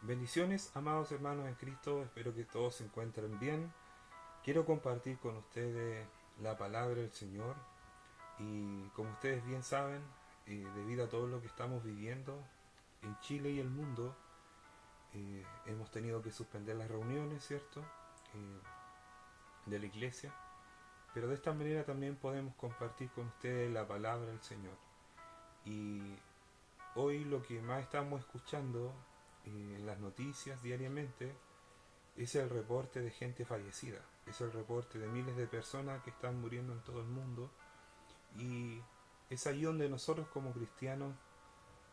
Bendiciones, amados hermanos en Cristo, espero que todos se encuentren bien. Quiero compartir con ustedes la palabra del Señor y como ustedes bien saben, debido a todo lo que estamos viviendo en Chile y el mundo, hemos tenido que suspender las reuniones, ¿cierto? De la iglesia, pero de esta manera también podemos compartir con ustedes la palabra del Señor. Y hoy lo que más estamos escuchando en las noticias diariamente es el reporte de gente fallecida, es el reporte de miles de personas que están muriendo en todo el mundo y es ahí donde nosotros como cristianos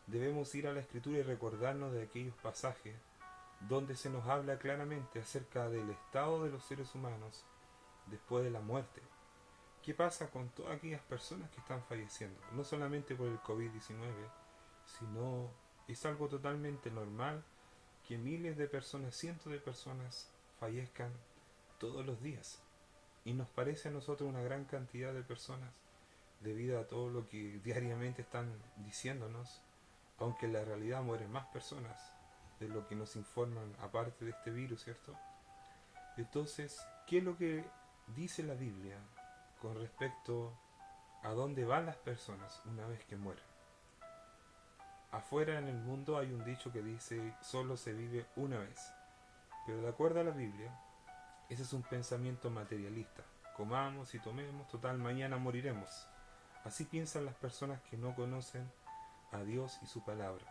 debemos ir a la escritura y recordarnos de aquellos pasajes donde se nos habla claramente acerca del estado de los seres humanos después de la muerte. ¿Qué pasa con todas aquellas personas que están falleciendo? No solamente por el COVID-19, sino es algo totalmente normal que miles de personas, cientos de personas fallezcan todos los días. Y nos parece a nosotros una gran cantidad de personas debido a todo lo que diariamente están diciéndonos, aunque en la realidad mueren más personas de lo que nos informan aparte de este virus, ¿cierto? Entonces, ¿qué es lo que dice la Biblia con respecto a dónde van las personas una vez que mueren? Afuera en el mundo hay un dicho que dice solo se vive una vez, pero de acuerdo a la Biblia, ese es un pensamiento materialista. Comamos y tomemos, total, mañana moriremos. Así piensan las personas que no conocen a Dios y su palabra.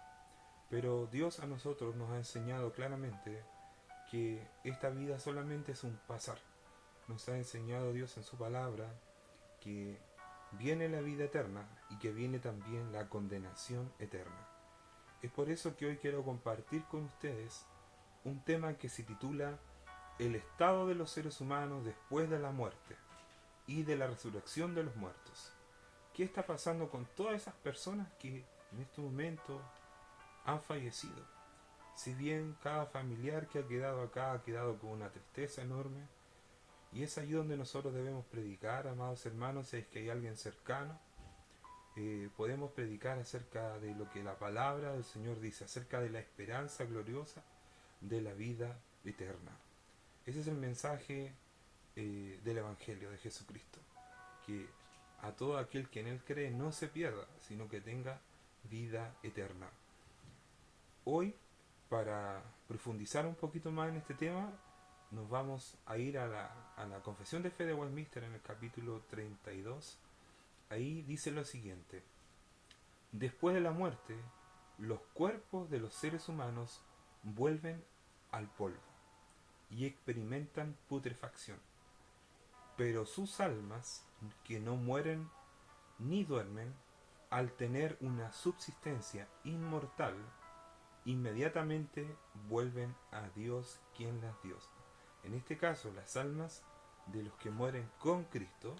Pero Dios a nosotros nos ha enseñado claramente que esta vida solamente es un pasar. Nos ha enseñado Dios en su palabra que viene la vida eterna y que viene también la condenación eterna. Es por eso que hoy quiero compartir con ustedes un tema que se titula El estado de los seres humanos después de la muerte y de la resurrección de los muertos. ¿Qué está pasando con todas esas personas que en este momento han fallecido? Si bien cada familiar que ha quedado acá ha quedado con una tristeza enorme, y es ahí donde nosotros debemos predicar, amados hermanos, si es que hay alguien cercano, podemos predicar acerca de lo que la palabra del Señor dice, acerca de la esperanza gloriosa de la vida eterna. Ese es el mensaje del Evangelio de Jesucristo, que a todo aquel que en Él cree no se pierda, sino que tenga vida eterna. Hoy, para profundizar un poquito más en este tema, nos vamos a ir a la Confesión de Fe de Westminster en el capítulo 32. Ahí dice lo siguiente: después de la muerte, los cuerpos de los seres humanos vuelven al polvo y experimentan putrefacción, pero sus almas, que no mueren ni duermen, al tener una subsistencia inmortal, inmediatamente vuelven a Dios quien las dio. En este caso, las almas de los que mueren con Cristo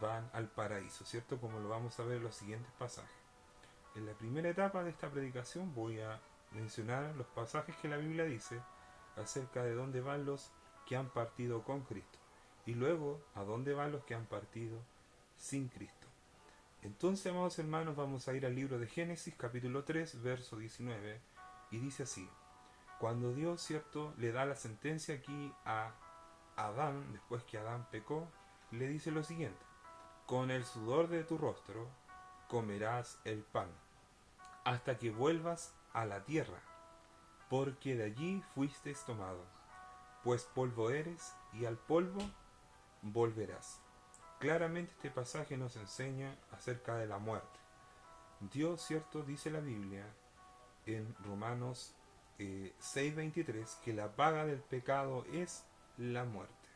van al paraíso, ¿cierto? Como lo vamos a ver en los siguientes pasajes. En la primera etapa de esta predicación voy a mencionar los pasajes que la Biblia dice acerca de dónde van los que han partido con Cristo y luego a dónde van los que han partido sin Cristo. Entonces, amados hermanos, vamos a ir al libro de Génesis capítulo 3 verso 19 y dice así: cuando Dios, cierto, le da la sentencia aquí a Adán, después que Adán pecó, le dice lo siguiente: con el sudor de tu rostro comerás el pan, hasta que vuelvas a la tierra, porque de allí fuiste tomado, pues polvo eres y al polvo volverás. Claramente este pasaje nos enseña acerca de la muerte. Dios, cierto, dice la Biblia en Romanos 6:23 que la paga del pecado es la muerte.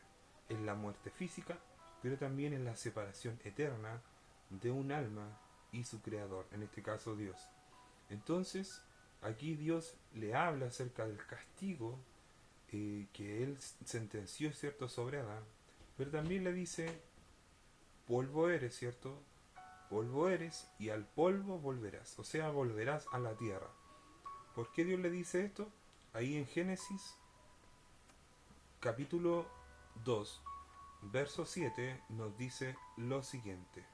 Es la muerte física, pero también es la separación eterna de un alma y su creador, en este caso Dios. Entonces, aquí Dios le habla acerca del castigo que él sentenció, cierto, sobre Adán, pero también le dice, polvo eres, cierto, polvo eres y al polvo volverás, o sea, volverás a la tierra. ¿Por qué Dios le dice esto? Ahí en Génesis capítulo 2 verso 7 nos dice lo siguiente: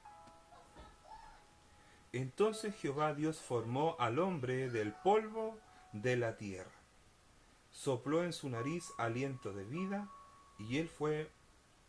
entonces Jehová Dios formó al hombre del polvo de la tierra sopló en su nariz aliento de vida y él fue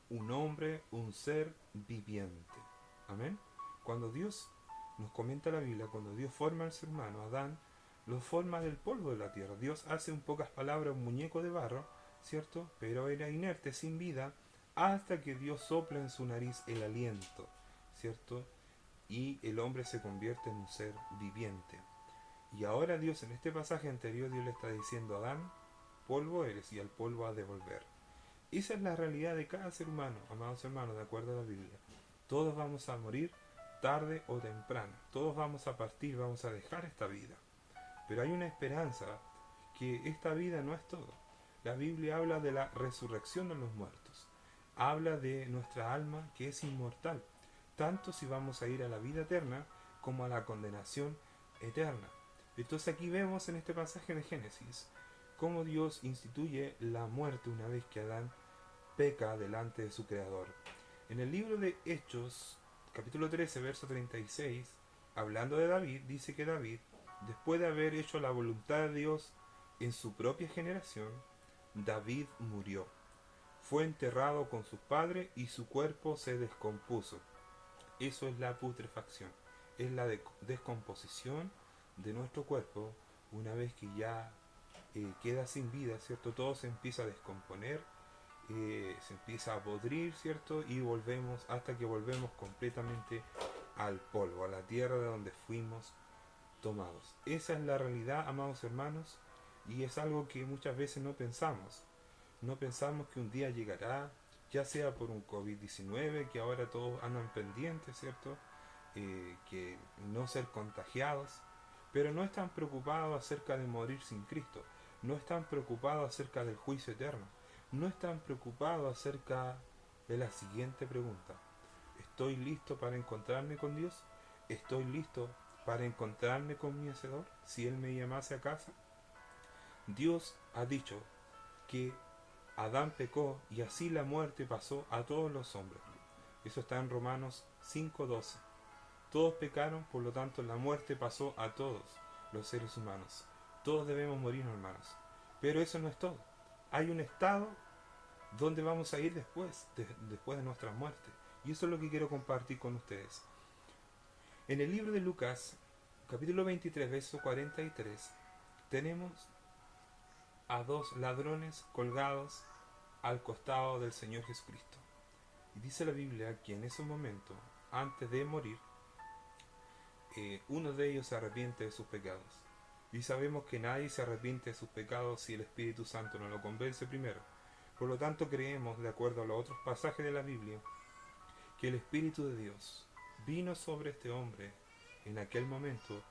un hombre, un ser viviente. Amén. Cuando Dios, nos comenta la Biblia, cuando Dios forma al ser humano, Adán, lo forma del polvo de la tierra. Dios hace en pocas palabras un muñeco de barro, ¿cierto? Pero era inerte, sin vida, hasta que Dios sopla en su nariz el aliento, ¿cierto? Y el hombre se convierte en un ser viviente. Y ahora Dios, en este pasaje anterior, Dios le está diciendo a Adán, polvo eres y al polvo has de volver. Esa es la realidad de cada ser humano, amados hermanos, de acuerdo a la Biblia. Todos vamos a morir tarde o temprano. Todos vamos a partir, vamos a dejar esta vida. Pero hay una esperanza, que esta vida no es todo. La Biblia habla de la resurrección de los muertos. Habla de nuestra alma que es inmortal, tanto si vamos a ir a la vida eterna como a la condenación eterna. Entonces aquí vemos en este pasaje de Génesis cómo Dios instituye la muerte una vez que Adán peca delante de su Creador. En el libro de Hechos, capítulo 13, verso 36, hablando de David, dice que David, después de haber hecho la voluntad de Dios en su propia generación, David murió. Fue enterrado con sus padres y su cuerpo se descompuso. Eso es la putrefacción, es la descomposición de nuestro cuerpo una vez que ya queda sin vida, ¿cierto? Todo se empieza a descomponer, se empieza a podrir, ¿cierto? Y volvemos hasta que volvemos completamente al polvo, a la tierra de donde fuimos tomados. Esa es la realidad, amados hermanos, y es algo que muchas veces no pensamos. No pensamos que un día llegará, ya sea por un COVID-19, que ahora todos andan pendientes, ¿cierto? Que no ser contagiados, pero no están preocupados acerca de morir sin Cristo, no están preocupados acerca del juicio eterno, no están preocupados acerca de la siguiente pregunta: ¿estoy listo para encontrarme con Dios? ¿Estoy listo para encontrarme con mi Hacedor si Él me llamase a casa? Dios ha dicho que Adán pecó y así la muerte pasó a todos los hombres. Eso está en Romanos 5:12. Todos pecaron, por lo tanto la muerte pasó a todos los seres humanos. Todos debemos morir, hermanos. Pero eso no es todo. Hay un estado donde vamos a ir después de nuestra muerte. Y eso es lo que quiero compartir con ustedes. En el libro de Lucas, capítulo 23, verso 43, tenemos a dos ladrones colgados al costado del Señor Jesucristo. Y dice la Biblia que en ese momento, antes de morir, uno de ellos se arrepiente de sus pecados. Y sabemos que nadie se arrepiente de sus pecados si el Espíritu Santo no lo convence primero. Por lo tanto, creemos, de acuerdo a los otros pasajes de la Biblia, que el Espíritu de Dios vino sobre este hombre en aquel momento,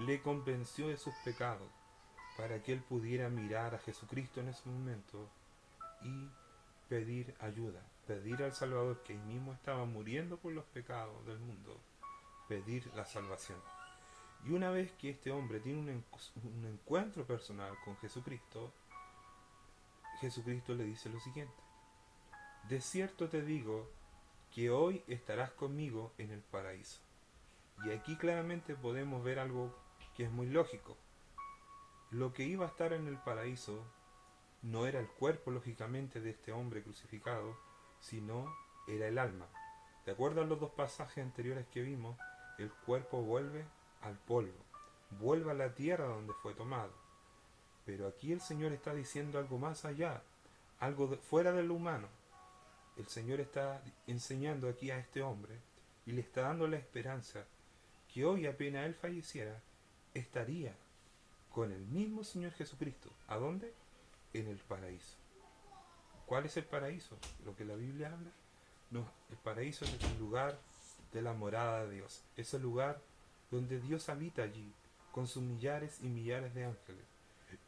le convenció de sus pecados, para que él pudiera mirar a Jesucristo en ese momento y pedir ayuda, pedir al Salvador, que él mismo estaba muriendo por los pecados del mundo, pedir la salvación. Y una vez que este hombre tiene un encuentro personal con Jesucristo, Jesucristo le dice lo siguiente: de cierto te digo que hoy estarás conmigo en el paraíso. Y aquí claramente podemos ver algo que es muy lógico. Lo que iba a estar en el paraíso no era el cuerpo, lógicamente, de este hombre crucificado, sino era el alma. De acuerdo a los dos pasajes anteriores que vimos, el cuerpo vuelve al polvo, vuelve a la tierra donde fue tomado. Pero aquí el Señor está diciendo algo más allá, algo fuera de lo humano. El Señor está enseñando aquí a este hombre y le está dando la esperanza que hoy, apenas él falleciera, estaría con el mismo Señor Jesucristo. ¿A dónde? En el paraíso. ¿Cuál es el paraíso? Lo que la Biblia habla. No, el paraíso es el lugar de la morada de Dios. Es el lugar donde Dios habita allí, con sus millares y millares de ángeles,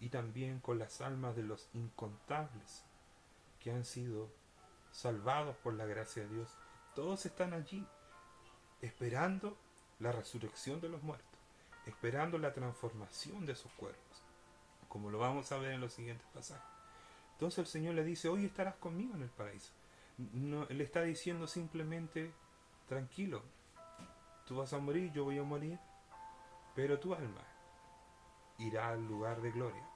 y también con las almas de los incontables que han sido salvados por la gracia de Dios. Todos están allí, esperando la resurrección de los muertos, esperando la transformación de sus cuerpos, como lo vamos a ver en los siguientes pasajes. Entonces el Señor le dice: hoy estarás conmigo en el paraíso. No, le está diciendo simplemente: tranquilo, tú vas a morir, yo voy a morir, pero tu alma irá al lugar de gloria.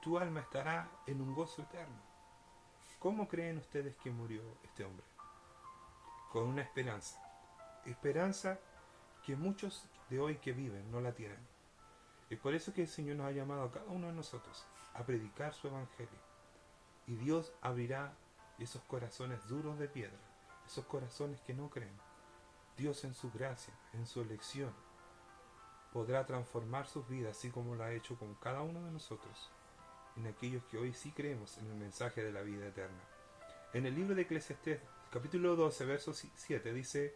tu alma estará en un gozo eterno. ¿Cómo creen ustedes que murió este hombre? Con una esperanza. Esperanza que muchos de hoy que viven no la tienen. Es por eso que el Señor nos ha llamado a cada uno de nosotros a predicar su evangelio. Y Dios abrirá esos corazones duros de piedra, esos corazones que no creen. Dios en su gracia, en su elección, podrá transformar sus vidas, así como lo ha hecho con cada uno de nosotros, en aquellos que hoy sí creemos en el mensaje de la vida eterna. En el libro de Eclesiastés, capítulo 12, verso 7, dice: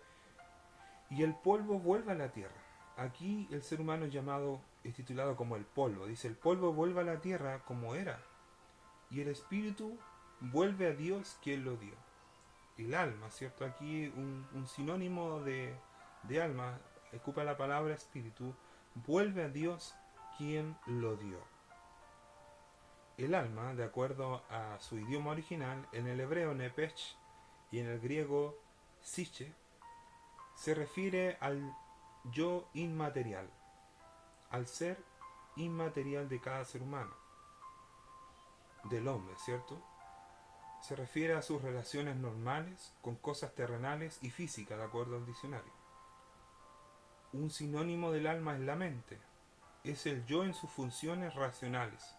y el polvo vuelve a la tierra. Aquí el ser humano es titulado como el polvo. Dice: el polvo vuelve a la tierra como era, y el espíritu vuelve a Dios quien lo dio. El alma, ¿cierto? Aquí un sinónimo de alma, ocupa la palabra espíritu, vuelve a Dios quien lo dio. El alma, de acuerdo a su idioma original, en el hebreo nepech y en el griego psiche, se refiere al yo inmaterial, al ser inmaterial de cada ser humano, del hombre, ¿cierto? Se refiere a sus relaciones normales con cosas terrenales y físicas, de acuerdo al diccionario. Un sinónimo del alma es la mente, es el yo en sus funciones racionales.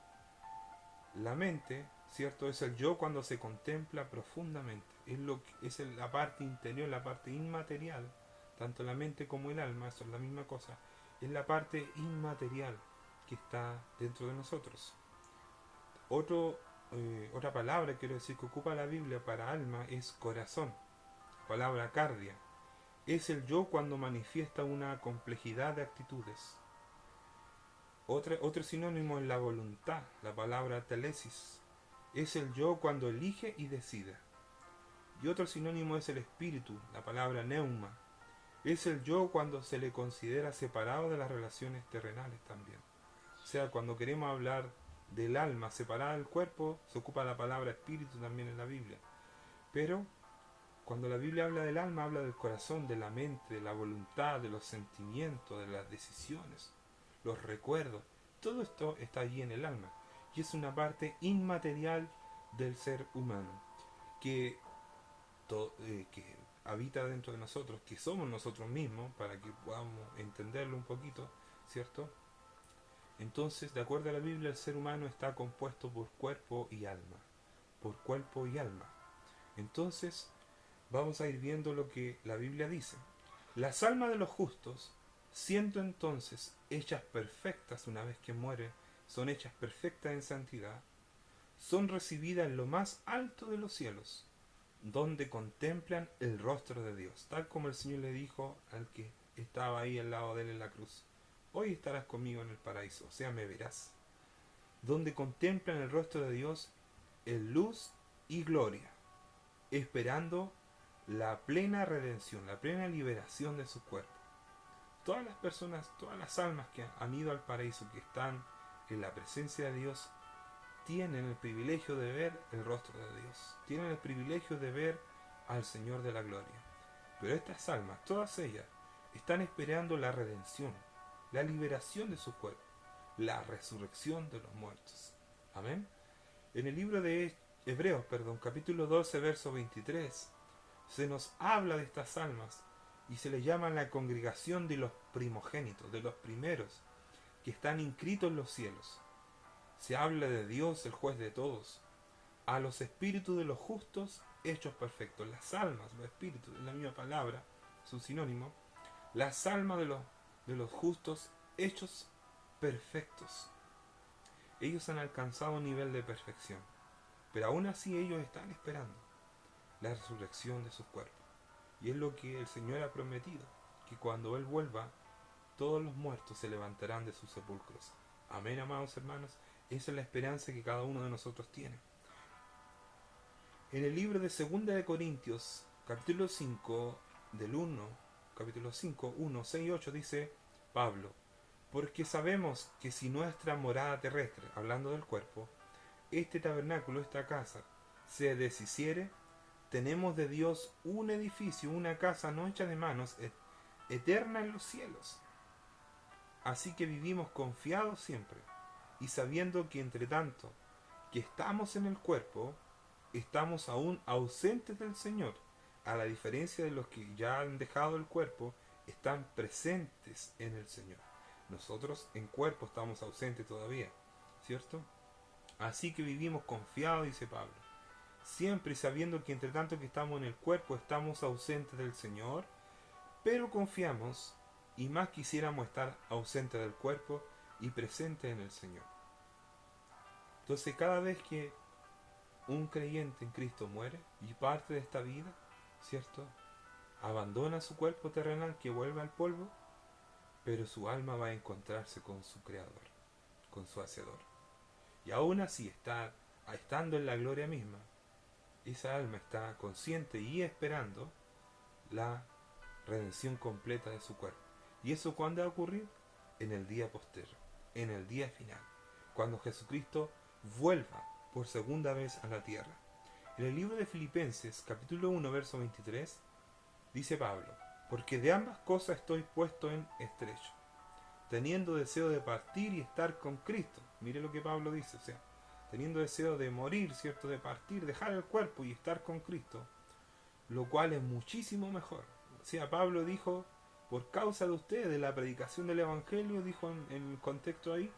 La mente, ¿cierto?, es el yo cuando se contempla profundamente, es la parte interior, la parte inmaterial. Tanto la mente como el alma son la misma cosa. Es la parte inmaterial que está dentro de nosotros. Otra palabra, quiero decir, que ocupa la Biblia para alma es corazón. Palabra cardia. Es el yo cuando manifiesta una complejidad de actitudes. Otro sinónimo es la voluntad. La palabra telesis. Es el yo cuando elige y decide. Y otro sinónimo es el espíritu. La palabra neuma. Es el yo cuando se le considera separado de las relaciones terrenales también. O sea, cuando queremos hablar del alma separada del cuerpo, se ocupa la palabra espíritu también en la Biblia. Pero cuando la Biblia habla del alma, habla del corazón, de la mente, de la voluntad, de los sentimientos, de las decisiones, los recuerdos. Todo esto está allí en el alma. Y es una parte inmaterial del ser humano que habita dentro de nosotros, que somos nosotros mismos, para que podamos entenderlo un poquito, ¿cierto? Entonces, de acuerdo a la Biblia, el ser humano está compuesto por cuerpo y alma. Por cuerpo y alma. Entonces, vamos a ir viendo lo que la Biblia dice. Las almas de los justos, siendo entonces hechas perfectas una vez que mueren, son hechas perfectas en santidad, son recibidas en lo más alto de los cielos, donde contemplan el rostro de Dios, tal como el Señor le dijo al que estaba ahí al lado de él en la cruz: hoy estarás conmigo en el paraíso, o sea, me verás. Donde contemplan el rostro de Dios en luz y gloria, esperando la plena redención, la plena liberación de su cuerpo. Todas las personas, todas las almas que han ido al paraíso, que están en la presencia de Dios, tienen el privilegio de ver el rostro de Dios, tienen el privilegio de ver al Señor de la gloria. Pero estas almas, todas ellas, están esperando la redención, la liberación de su cuerpo, la resurrección de los muertos. Amén. En el libro de Hebreos, capítulo 12, verso 23, se nos habla de estas almas y se les llama la congregación de los primogénitos, de los primeros, que están inscritos en los cielos. Se habla de Dios, el juez de todos, a los espíritus de los justos hechos perfectos. Las almas, los espíritus, es la misma palabra, es un sinónimo. Las almas de los justos hechos perfectos. Ellos han alcanzado un nivel de perfección, pero aún así ellos están esperando la resurrección de sus cuerpos. Y es lo que el Señor ha prometido, que cuando Él vuelva, todos los muertos se levantarán de sus sepulcros. Amén, amados hermanos. Esa es la esperanza que cada uno de nosotros tiene. En el libro de 2 de Corintios, capítulo 5, capítulo 5, 1, 6 y 8, dice Pablo: porque sabemos que si nuestra morada terrestre, hablando del cuerpo, este tabernáculo, esta casa, se deshiciere, tenemos de Dios un edificio, una casa no hecha de manos, eterna en los cielos. Así que vivimos confiados siempre, y sabiendo que entre tanto que estamos en el cuerpo, estamos aún ausentes del Señor, a la diferencia de los que ya han dejado el cuerpo, están presentes en el Señor. Nosotros en cuerpo estamos ausentes todavía, ¿cierto? Así que vivimos confiados, dice Pablo, siempre sabiendo que entre tanto que estamos en el cuerpo, estamos ausentes del Señor, pero confiamos y más quisiéramos estar ausentes del cuerpo y presentes en el Señor. Entonces cada vez que un creyente en Cristo muere y parte de esta vida, ¿cierto? Abandona su cuerpo terrenal que vuelve al polvo, pero su alma va a encontrarse con su Creador, con su Hacedor. Y aún así, estando en la gloria misma, esa alma está consciente y esperando la redención completa de su cuerpo. ¿Y eso cuándo va a ocurrir? En el día postero, en el día final, cuando Jesucristo vuelva por segunda vez a la tierra. En el libro de Filipenses, capítulo 1, verso 23, dice Pablo, porque de ambas cosas estoy puesto en estrecho, teniendo deseo de partir y estar con Cristo. Mire lo que Pablo dice, o sea, teniendo deseo de morir, ¿cierto? De partir, dejar el cuerpo y estar con Cristo, lo cual es muchísimo mejor. O sea, Pablo dijo, por causa de ustedes, de la predicación del Evangelio, dijo en el contexto ahí,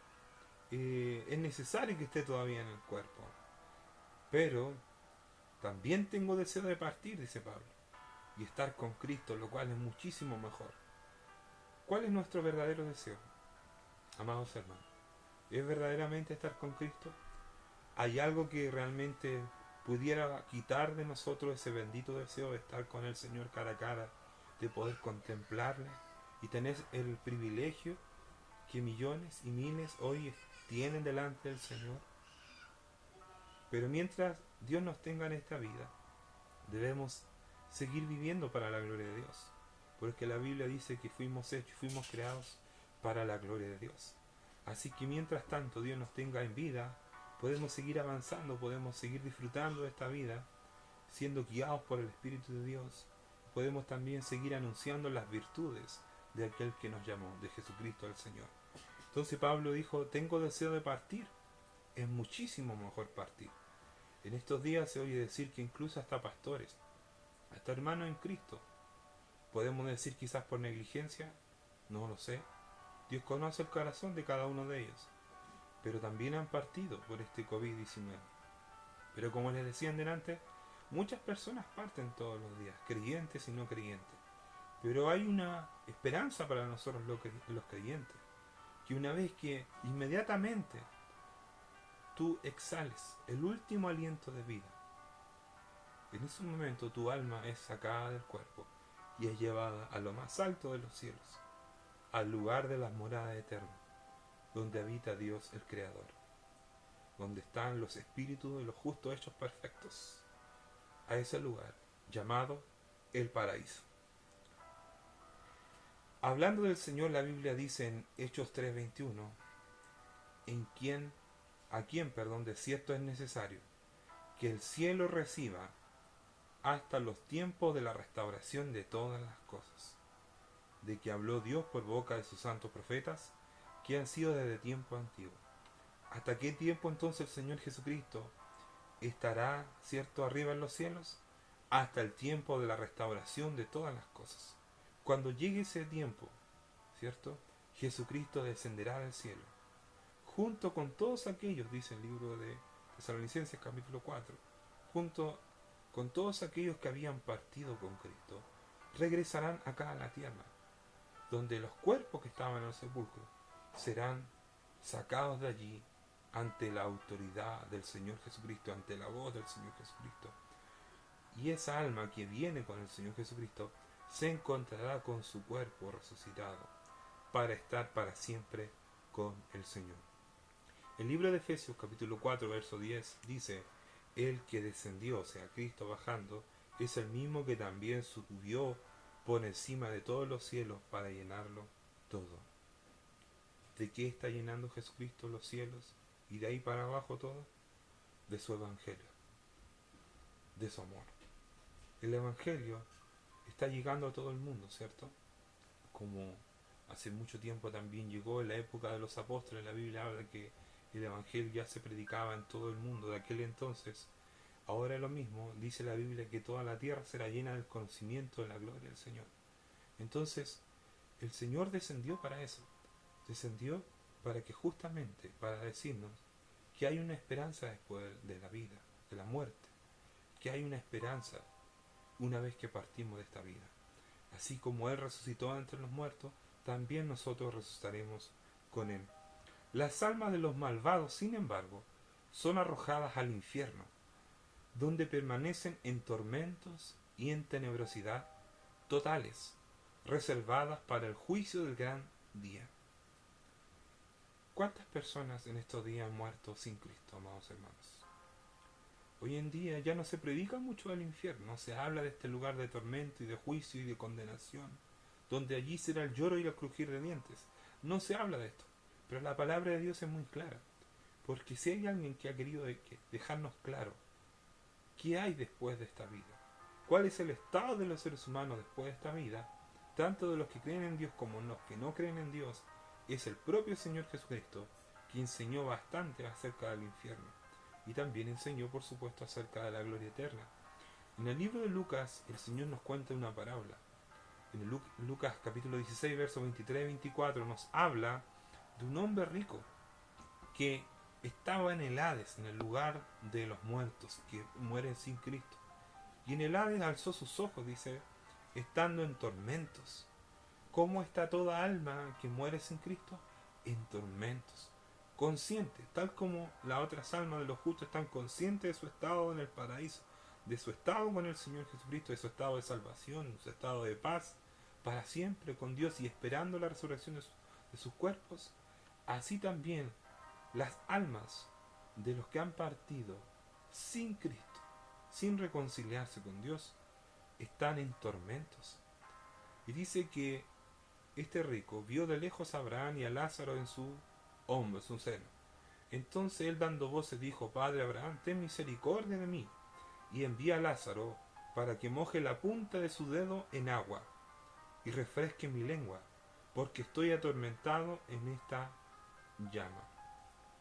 es necesario que esté todavía en el cuerpo. Pero también tengo deseo de partir, dice Pablo, y estar con Cristo, lo cual es muchísimo mejor. ¿Cuál es nuestro verdadero deseo, amados hermanos? ¿Es verdaderamente estar con Cristo? ¿Hay algo que realmente pudiera quitar de nosotros ese bendito deseo de estar con el Señor cara a cara, de poder contemplarle y tener el privilegio que millones y miles hoy tienen delante del Señor? Pero mientras Dios nos tenga en esta vida, debemos seguir viviendo para la gloria de Dios, porque la Biblia dice que fuimos hechos, fuimos creados para la gloria de Dios. Así que mientras tanto Dios nos tenga en vida, podemos seguir avanzando, podemos seguir disfrutando de esta vida, siendo guiados por el Espíritu de Dios. Podemos también seguir anunciando las virtudes de aquel que nos llamó, de Jesucristo el Señor. Entonces Pablo dijo, tengo deseo de partir. Es muchísimo mejor partir. En estos días se oye decir que incluso hasta pastores, hasta hermanos en Cristo, podemos decir quizás por negligencia, no lo sé. Dios conoce el corazón de cada uno de ellos, pero también han partido por este COVID-19. Pero como les decía delante, muchas personas parten todos los días, creyentes y no creyentes. Pero hay una esperanza para nosotros los creyentes, que una vez que inmediatamente tú exhales el último aliento de vida, en ese momento tu alma es sacada del cuerpo y es llevada a lo más alto de los cielos, al lugar de las moradas eternas, donde habita Dios el Creador, donde están los espíritus de los justos hechos perfectos, a ese lugar llamado el paraíso. Hablando del Señor, la Biblia dice en Hechos 3:21, a quien de cierto es necesario que el cielo reciba hasta los tiempos de la restauración de todas las cosas, de que habló Dios por boca de sus santos profetas, que han sido desde tiempo antiguo. ¿Hasta qué tiempo entonces el Señor Jesucristo estará, cierto, arriba en los cielos? Hasta el tiempo de la restauración de todas las cosas. Cuando llegue ese tiempo, ¿cierto? Jesucristo descenderá del cielo, junto con todos aquellos, dice el libro de Tesalonicenses capítulo 4, junto con todos aquellos que habían partido con Cristo, regresarán acá a la tierra, donde los cuerpos que estaban en el sepulcro serán sacados de allí ante la autoridad del Señor Jesucristo, ante la voz del Señor Jesucristo. Y esa alma que viene con el Señor Jesucristo se encontrará con su cuerpo resucitado para estar para siempre con el Señor. El libro de Efesios capítulo 4 verso 10 dice, el que descendió, o sea, Cristo bajando, es el mismo que también subió por encima de todos los cielos para llenarlo todo. ¿De qué está llenando Jesucristo los cielos y de ahí para abajo todo? De su evangelio, de su amor. El evangelio está llegando a todo el mundo, ¿cierto? Como hace mucho tiempo también llegó en la época de los apóstoles. La Biblia habla que el Evangelio ya se predicaba en todo el mundo de aquel entonces. Ahora lo mismo, dice la Biblia que toda la tierra será llena del conocimiento de la gloria del Señor. Entonces, el Señor descendió para eso. Descendió para que justamente, para decirnos que hay una esperanza después de la vida, de la muerte. Que hay una esperanza una vez que partimos de esta vida. Así como Él resucitó entre los muertos, también nosotros resucitaremos con Él. Las almas de los malvados, sin embargo, son arrojadas al infierno, donde permanecen en tormentos y en tenebrosidad totales, reservadas para el juicio del gran día. ¿Cuántas personas en estos días han muerto sin Cristo, amados hermanos? Hoy en día ya no se predica mucho del infierno, se habla de este lugar de tormento y de juicio y de condenación, donde allí será el lloro y el crujir de dientes. No se habla de esto, pero la palabra de Dios es muy clara, porque si hay alguien que ha querido dejarnos claro qué hay después de esta vida, cuál es el estado de los seres humanos después de esta vida, tanto de los que creen en Dios como los que no creen en Dios, es el propio Señor Jesucristo, que enseñó bastante acerca del infierno. Y también enseñó, por supuesto, acerca de la gloria eterna. En el libro de Lucas, el Señor nos cuenta una parábola. En el Lucas capítulo 16, versos 23 y 24, nos habla de un hombre rico que estaba en el Hades, en el lugar de los muertos, que mueren sin Cristo. Y en el Hades alzó sus ojos, dice, estando en tormentos. ¿Cómo está toda alma que muere sin Cristo? En tormentos. Consciente, tal como las otras almas de los justos están conscientes de su estado en el paraíso, de su estado con el Señor Jesucristo, de su estado de salvación, de su estado de paz, para siempre con Dios y esperando la resurrección de sus cuerpos, así también las almas de los que han partido sin Cristo, sin reconciliarse con Dios, están en tormentos. Y dice que este rico vio de lejos a Abraham y a Lázaro en su hombro, en su seno. Entonces él dando voces dijo: Padre Abraham, ten misericordia de mí, y envía a Lázaro para que moje la punta de su dedo en agua y refresque mi lengua, porque estoy atormentado en esta llama.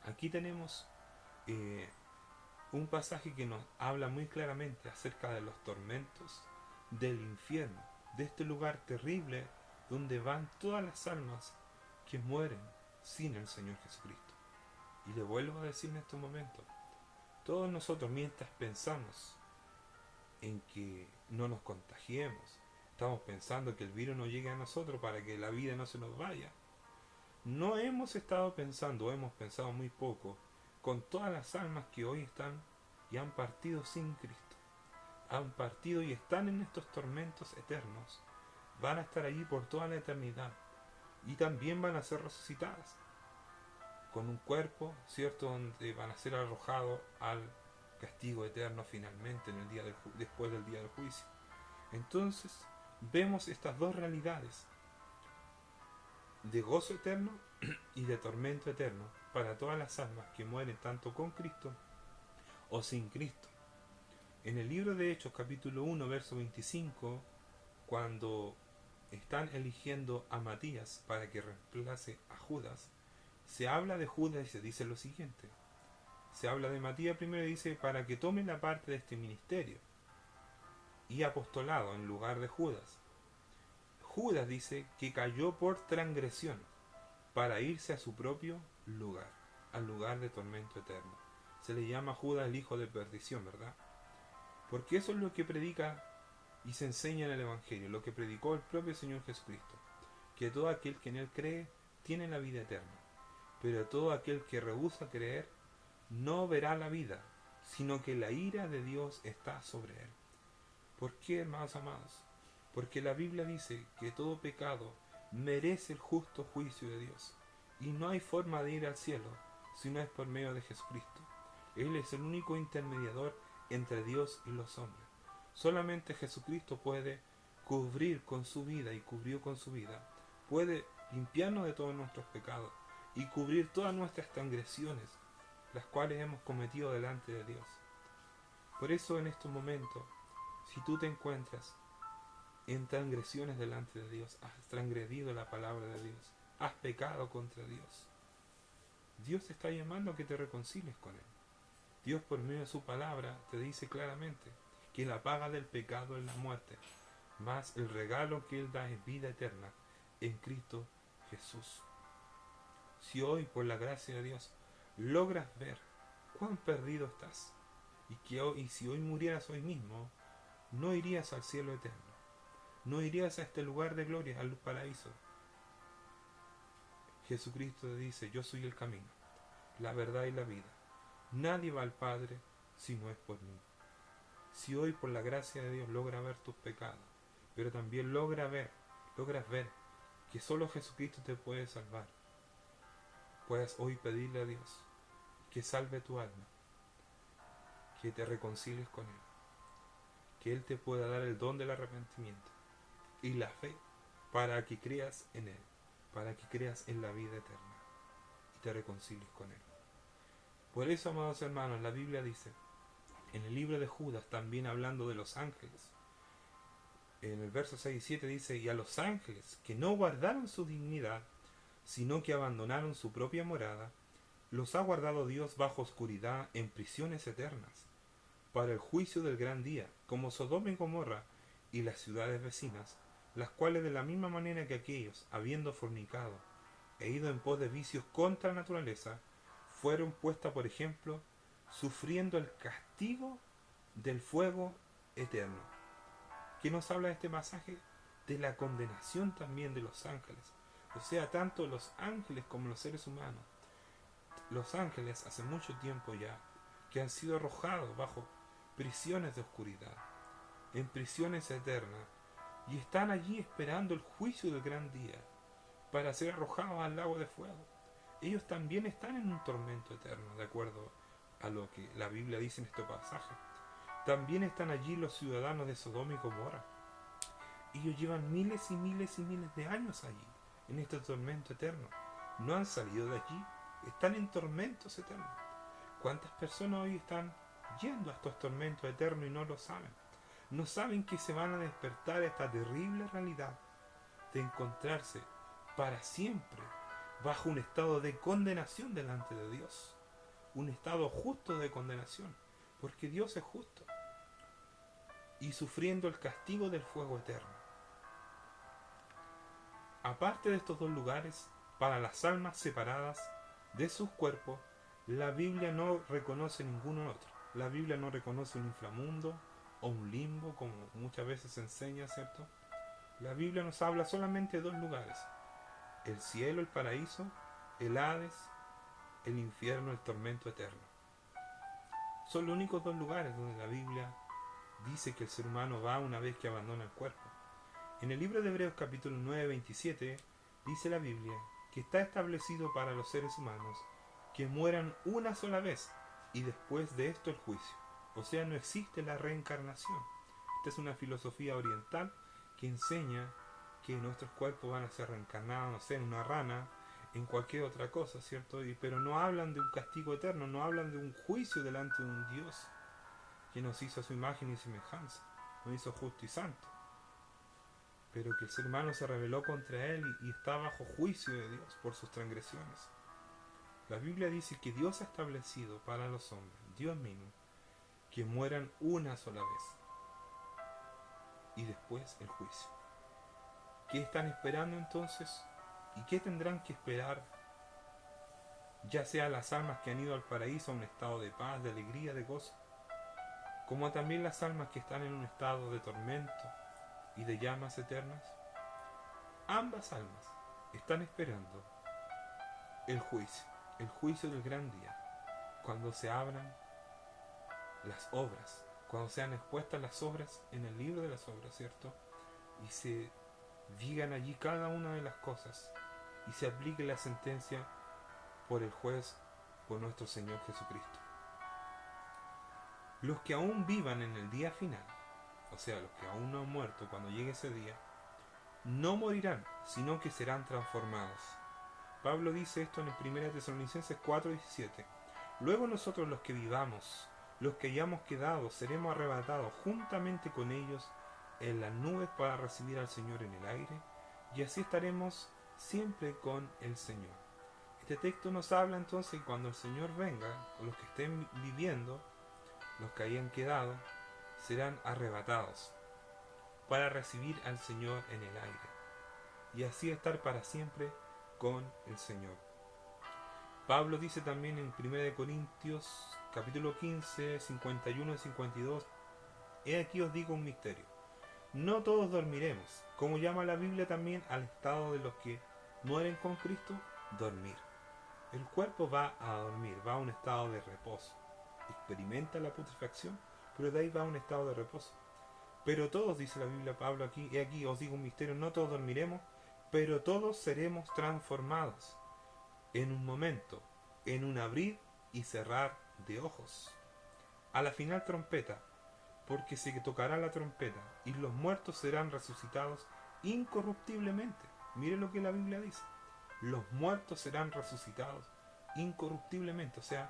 Aquí tenemos un pasaje que nos habla muy claramente acerca de los tormentos del infierno, de este lugar terrible donde van todas las almas que mueren sin el Señor Jesucristo. Y le vuelvo a decir en estos momentos, todos nosotros, mientras pensamos en que no nos contagiemos, estamos pensando que el virus no llegue a nosotros para que la vida no se nos vaya, no hemos estado pensando, o hemos pensado muy poco, con todas las almas que hoy están y han partido sin Cristo. Han partido y están en estos tormentos eternos. Van a estar allí por toda la eternidad. Y también van a ser resucitadas. Con un cuerpo, ¿cierto?, donde van a ser arrojados al castigo eterno finalmente en el día después del día del juicio. Entonces, vemos estas dos realidades de gozo eterno y de tormento eterno para todas las almas que mueren tanto con Cristo o sin Cristo. En el libro de Hechos capítulo 1 verso 25, cuando están eligiendo a Matías para que reemplace a Judas, se habla de Judas y se dice lo siguiente. Se habla de Matías primero y dice: para que tome la parte de este ministerio y apostolado en lugar de Judas. Judas dice que cayó por transgresión para irse a su propio lugar, al lugar de tormento eterno. Se le llama Judas el hijo de perdición, ¿verdad? Porque eso es lo que predica y se enseña en el Evangelio, lo que predicó el propio Señor Jesucristo, que todo aquel que en Él cree tiene la vida eterna, pero todo aquel que rehúsa creer no verá la vida, sino que la ira de Dios está sobre él. ¿Por qué, hermanos amados? Porque la Biblia dice que todo pecado merece el justo juicio de Dios, y no hay forma de ir al cielo si no es por medio de Jesucristo. Él es el único intermediador entre Dios y los hombres. Solamente Jesucristo puede cubrir con su vida, y cubrió con su vida, puede limpiarnos de todos nuestros pecados y cubrir todas nuestras transgresiones, las cuales hemos cometido delante de Dios. Por eso en estos momentos, si tú te encuentras en transgresiones delante de Dios, has transgredido la palabra de Dios, has pecado contra Dios, Dios te está llamando a que te reconcilies con Él. Dios por medio de su palabra te dice claramente que la paga del pecado es la muerte, mas el regalo que Él da es vida eterna en Cristo Jesús. Si hoy, por la gracia de Dios, logras ver cuán perdido estás, y si hoy murieras hoy mismo, no irías al cielo eterno, no irías a este lugar de gloria, al paraíso. Jesucristo te dice: yo soy el camino, la verdad y la vida. Nadie va al Padre si no es por mí. Si hoy, por la gracia de Dios, logras ver tus pecados, pero también logras ver que solo Jesucristo te puede salvar, puedes hoy pedirle a Dios que salve tu alma, que te reconcilies con Él, que Él te pueda dar el don del arrepentimiento y la fe para que creas en Él, para que creas en la vida eterna y te reconcilies con Él. Por eso, amados hermanos, la Biblia dice, en el libro de Judas, también hablando de los ángeles, en el verso 6 y 7 dice: y a los ángeles que no guardaron su dignidad, sino que abandonaron su propia morada, los ha guardado Dios bajo oscuridad en prisiones eternas, para el juicio del gran día, como Sodoma y Gomorra y las ciudades vecinas, las cuales de la misma manera que aquellos, habiendo fornicado e ido en pos de vicios contra la naturaleza, fueron puestas por ejemplo, sufriendo el castigo del fuego eterno. ¿Qué nos habla de este pasaje? De la condenación también de los ángeles. O sea, tanto los ángeles como los seres humanos. Los ángeles hace mucho tiempo ya que han sido arrojados bajo prisiones de oscuridad, en prisiones eternas, y están allí esperando el juicio del gran día para ser arrojados al lago de fuego. Ellos también están en un tormento eterno, de acuerdo a lo que la Biblia dice en este pasaje. También están allí los ciudadanos de Sodoma y Gomorra. Ellos llevan miles y miles y miles de años allí, en este tormento eterno. No han salido de allí, están en tormentos eternos. ¿Cuántas personas hoy están yendo a estos tormentos eternos y no lo saben? No saben que se van a despertar esta terrible realidad de encontrarse para siempre bajo un estado de condenación delante de Dios. Un estado justo de condenación, porque Dios es justo. Y sufriendo el castigo del fuego eterno. Aparte de estos dos lugares, para las almas separadas de sus cuerpos, la Biblia no reconoce ninguno otro. La Biblia no reconoce un inframundo o un limbo, como muchas veces se enseña, ¿cierto? La Biblia nos habla solamente de dos lugares: el cielo, el paraíso, el Hades, el infierno, el tormento eterno. Son los únicos dos lugares donde la Biblia dice que el ser humano va una vez que abandona el cuerpo. En el libro de Hebreos capítulo 9, 27, dice la Biblia que está establecido para los seres humanos que mueran una sola vez y después de esto el juicio. O sea, no existe la reencarnación. Esta es una filosofía oriental que enseña que nuestros cuerpos van a ser reencarnados, no sé, en una rana, en cualquier otra cosa, ¿cierto? Pero no hablan de un castigo eterno, no hablan de un juicio delante de un Dios que nos hizo a su imagen y semejanza, nos hizo justo y santo, pero que el ser humano se rebeló contra él y está bajo juicio de Dios por sus transgresiones. La Biblia dice que Dios ha establecido para los hombres, Dios mismo, que mueran una sola vez y después el juicio. ¿Qué están esperando entonces? ¿Y qué tendrán que esperar? Ya sea las almas que han ido al paraíso a un estado de paz, de alegría, de gozo, como también las almas que están en un estado de tormento y de llamas eternas. Ambas almas están esperando el juicio del gran día, cuando se abran las obras, cuando sean expuestas las obras en el libro de las obras, ¿cierto? Y se digan allí cada una de las cosas y se aplique la sentencia por el juez, por nuestro Señor Jesucristo. Los que aún vivan en el día final, o sea, los que aún no han muerto cuando llegue ese día, no morirán, sino que serán transformados. Pablo dice esto en el 1 Tesalonicenses 4:17. Luego nosotros los que vivamos, los que hayamos quedado, seremos arrebatados juntamente con ellos en las nubes para recibir al Señor en el aire, y así estaremos siempre con el Señor. Este texto nos habla entonces que cuando el Señor venga, los que estén viviendo, los que hayan quedado, serán arrebatados para recibir al Señor en el aire y así estar para siempre con el Señor. Pablo dice también en 1 Corintios capítulo 15, 51 y 52: He aquí os digo un misterio. No todos dormiremos, como llama la Biblia también al estado de los que mueren con Cristo, dormir. El cuerpo va a dormir, va a un estado de reposo. Experimenta la putrefacción, pero de ahí va a un estado de reposo. Pero todos, dice la Biblia, Pablo aquí, he aquí os digo un misterio, no todos dormiremos, pero todos seremos transformados en un momento, en un abrir y cerrar de ojos. A la final trompeta, porque se tocará la trompeta y los muertos serán resucitados incorruptiblemente. Mire lo que la Biblia dice. Los muertos serán resucitados incorruptiblemente, o sea,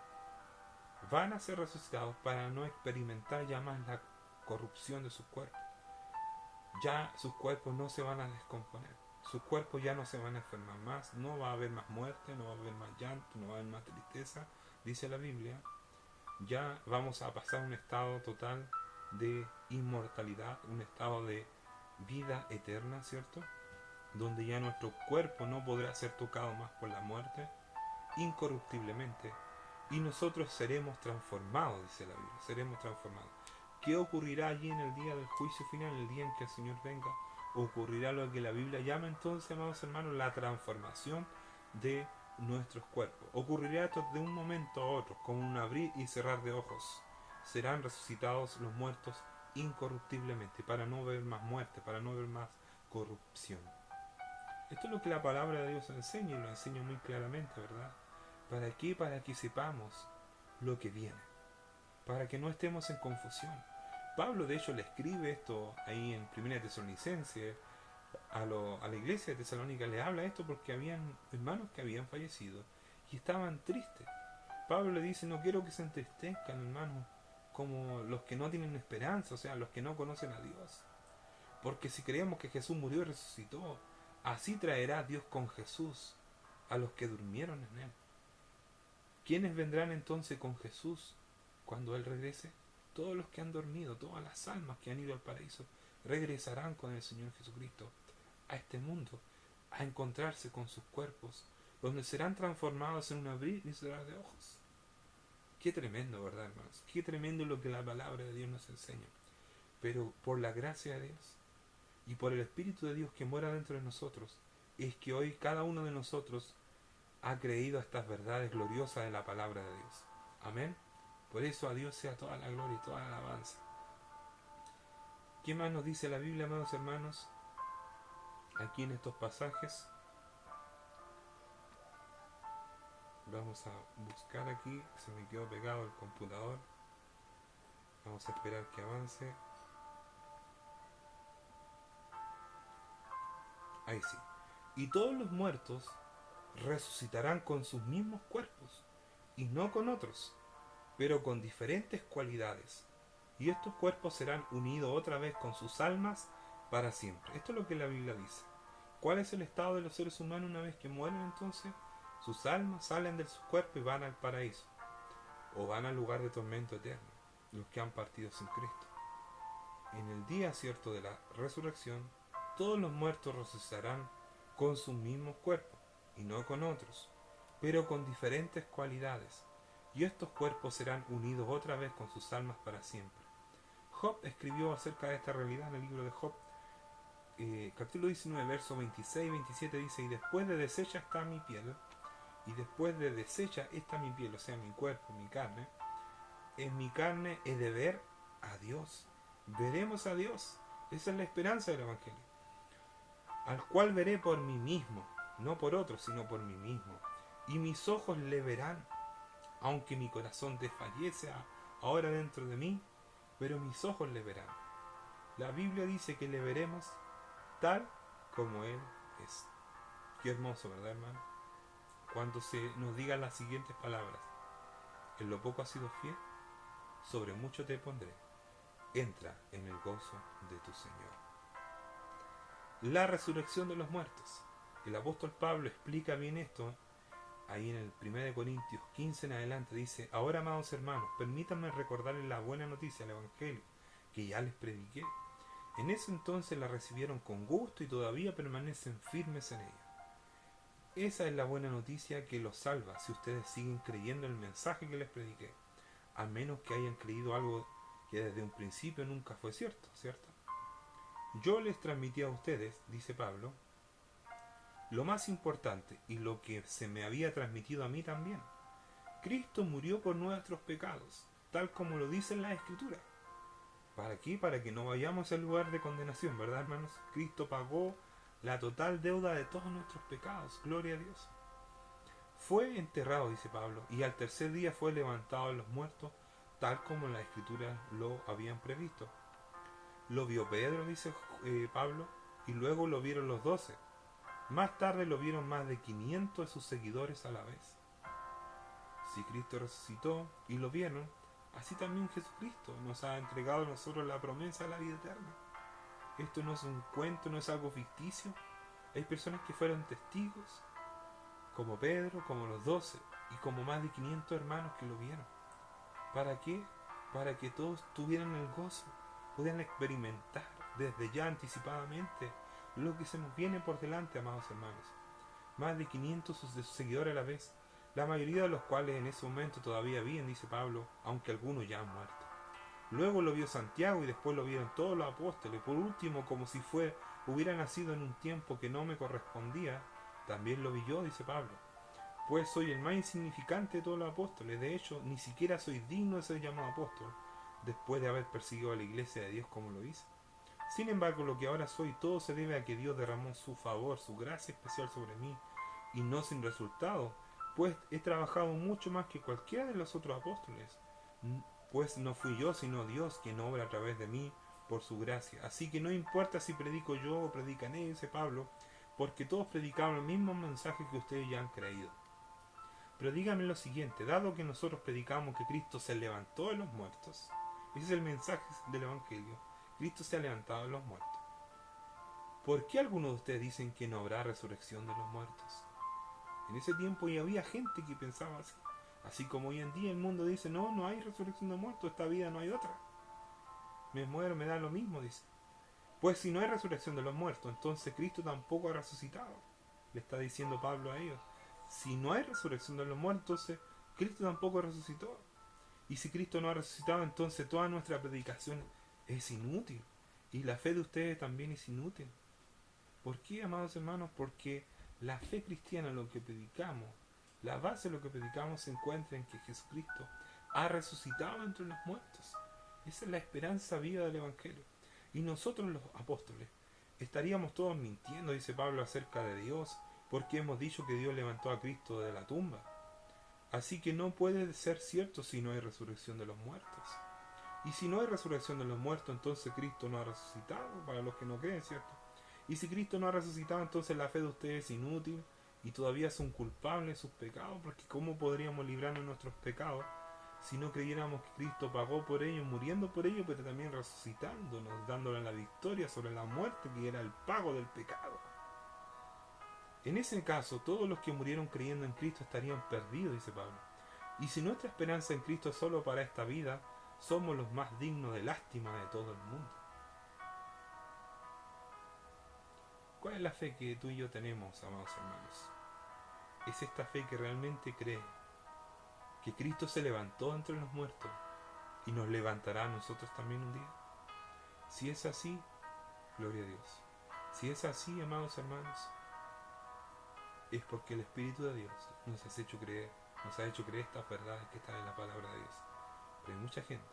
van a ser resucitados para no experimentar ya más la corrupción de sus cuerpos. Ya sus cuerpos no se van a descomponer, sus cuerpos ya no se van a enfermar más, no va a haber más muerte, no va a haber más llanto, no va a haber más tristeza, dice la Biblia. Ya vamos a pasar a un estado total de inmortalidad, un estado de vida eterna, ¿cierto? Donde ya nuestro cuerpo no podrá ser tocado más por la muerte, incorruptiblemente, y nosotros seremos transformados, dice la Biblia, seremos transformados. ¿Qué ocurrirá allí en el día del juicio final, el día en que el Señor venga? Ocurrirá lo que la Biblia llama entonces, amados hermanos, la transformación de nuestros cuerpos. Ocurrirá esto de un momento a otro, como un abrir y cerrar de ojos. Serán resucitados los muertos incorruptiblemente, para no ver más muerte, para no ver más corrupción. Esto es lo que la palabra de Dios enseña, y lo enseña muy claramente, ¿verdad? ¿Para qué? Para que sepamos lo que viene, para que no estemos en confusión. Pablo de hecho le escribe esto ahí en 1 Tesalonicenses a la iglesia de Tesalónica, le habla esto porque habían hermanos que habían fallecido y estaban tristes. Pablo le dice: no quiero que se entristezcan, hermanos, como los que no tienen esperanza, o sea, los que no conocen a Dios. Porque si creemos que Jesús murió y resucitó, así traerá Dios con Jesús a los que durmieron en Él. ¿Quiénes vendrán entonces con Jesús cuando Él regrese? Todos los que han dormido, todas las almas que han ido al paraíso, regresarán con el Señor Jesucristo a este mundo, a encontrarse con sus cuerpos, donde serán transformados en un abrir y cerrar de ojos. Qué tremendo, ¿verdad, hermanos? Qué tremendo lo que la palabra de Dios nos enseña. Pero por la gracia de Dios y por el Espíritu de Dios que mora dentro de nosotros, es que hoy cada uno de nosotros ha creído a estas verdades gloriosas de la palabra de Dios. Amén. Por eso a Dios sea toda la gloria y toda la alabanza. ¿Qué más nos dice la Biblia, amados hermanos? Aquí en estos pasajes. Vamos a buscar aquí. Se me quedó pegado el computador. Vamos a esperar que avance. Ahí sí. Y todos los muertos resucitarán con sus mismos cuerpos, y no con otros, pero con diferentes cualidades. Y estos cuerpos serán unidos otra vez con sus almas para siempre. Esto es lo que la Biblia dice. ¿Cuál es el estado de los seres humanos una vez que mueren entonces? Sus almas salen de sus cuerpos y van al paraíso, o van al lugar de tormento eterno, los que han partido sin Cristo. En el día cierto de la resurrección, todos los muertos resucitarán con sus mismos cuerpos, y no con otros, pero con diferentes cualidades, y estos cuerpos serán unidos otra vez con sus almas para siempre. Job escribió acerca de esta realidad en el libro de Job, capítulo 19, versos 26 y 27, dice: y después de deshecha está mi piel, y después de deshecha está mi piel, o sea, mi cuerpo, mi carne, en mi carne he de ver a Dios. Veremos a Dios. Esa es la esperanza del Evangelio. Al cual veré por mí mismo, no por otro, sino por mí mismo. Y mis ojos le verán, aunque mi corazón desfallece ahora dentro de mí, pero mis ojos le verán. La Biblia dice que le veremos tal como Él es. Qué hermoso, ¿verdad, hermano? Cuando se nos digan las siguientes palabras: en lo poco has sido fiel, sobre mucho te pondré. Entra en el gozo de tu Señor. La resurrección de los muertos. El apóstol Pablo explica bien esto ahí en el 1 Corintios 15 en adelante dice: ahora, amados hermanos, permítanme recordarles la buena noticia, el Evangelio, que ya les prediqué. En ese entonces la recibieron con gusto y todavía permanecen firmes en ella. Esa es la buena noticia que los salva si ustedes siguen creyendo el mensaje que les prediqué, a menos que hayan creído algo que desde un principio nunca fue cierto, ¿cierto? Yo les transmití a ustedes, dice Pablo, lo más importante y lo que se me había transmitido a mí también. Cristo murió por nuestros pecados, tal como lo dice en la Escritura. ¿Para qué? Para que no vayamos al lugar de condenación, ¿verdad, hermanos? Cristo pagó la total deuda de todos nuestros pecados, gloria a Dios. Fue enterrado, dice Pablo, y al tercer día fue levantado de los muertos, tal como la Escritura lo habían previsto. Lo vio Pedro, dice Pablo, y luego lo vieron los 12. Más tarde lo vieron más de 500 de sus seguidores a la vez. Si Cristo resucitó y lo vieron, así también Jesucristo nos ha entregado a nosotros la promesa de la vida eterna. Esto no es un cuento, no es algo ficticio. Hay personas que fueron testigos, como Pedro, como los 12, y como más de 500 hermanos que lo vieron. ¿Para qué? Para que todos tuvieran el gozo, pudieran experimentar desde ya anticipadamente lo que se nos viene por delante, amados hermanos. Más de 500 de sus seguidores a la vez, la mayoría de los cuales en ese momento todavía viven, dice Pablo, aunque algunos ya han muerto. Luego lo vio Santiago y después lo vieron todos los apóstoles. Por último, como si hubiera nacido en un tiempo que no me correspondía, también lo vi yo, dice Pablo. Pues soy el más insignificante de todos los apóstoles. De hecho, ni siquiera soy digno de ser llamado apóstol, después de haber perseguido a la iglesia de Dios como lo hice. Sin embargo, lo que ahora soy, todo se debe a que Dios derramó su favor, su gracia especial sobre mí, y no sin resultado, pues he trabajado mucho más que cualquiera de los otros apóstoles. Pues no fui yo, sino Dios quien obra a través de mí por su gracia. Así que no importa si predico yo o predican ellos, dice Pablo, porque todos predicaban el mismo mensaje que ustedes ya han creído. Pero díganme lo siguiente: dado que nosotros predicamos que Cristo se levantó de los muertos, ese es el mensaje del Evangelio, Cristo se ha levantado de los muertos, ¿por qué algunos de ustedes dicen que no habrá resurrección de los muertos? En ese tiempo ya había gente que pensaba así. Así como hoy en día el mundo dice: no, no hay resurrección de muertos, esta vida no hay otra. Me muero, me da lo mismo, dice. Pues si no hay resurrección de los muertos, entonces Cristo tampoco ha resucitado. Le está diciendo Pablo a ellos. Si no hay resurrección de los muertos, entonces Cristo tampoco resucitó. Y si Cristo no ha resucitado, entonces toda nuestra predicación es inútil. Y la fe de ustedes también es inútil. ¿Por qué, amados hermanos? Porque la fe cristiana, lo que predicamos, la base de lo que predicamos se encuentra en que Jesucristo ha resucitado entre los muertos. Esa es la esperanza viva del Evangelio. Y nosotros los apóstoles estaríamos todos mintiendo, dice Pablo, acerca de Dios, porque hemos dicho que Dios levantó a Cristo de la tumba. Así que no puede ser cierto si no hay resurrección de los muertos. Y si no hay resurrección de los muertos, entonces Cristo no ha resucitado, para los que no creen, ¿cierto? Y si Cristo no ha resucitado, entonces la fe de ustedes es inútil y todavía son culpables de sus pecados, porque ¿cómo podríamos librarnos de nuestros pecados si no creyéramos que Cristo pagó por ellos, muriendo por ellos, pero también resucitándonos, dándole la victoria sobre la muerte, que era el pago del pecado? En ese caso, todos los que murieron creyendo en Cristo estarían perdidos, dice Pablo. Y si nuestra esperanza en Cristo es solo para esta vida, somos los más dignos de lástima de todo el mundo. ¿Cuál es la fe que tú y yo tenemos, amados hermanos? ¿Es esta fe que realmente cree que Cristo se levantó entre los muertos y nos levantará a nosotros también un día? Si es así, gloria a Dios. Si es así, amados hermanos, es porque el Espíritu de Dios nos ha hecho creer estas verdades que están en la palabra de Dios. Pero hay mucha gente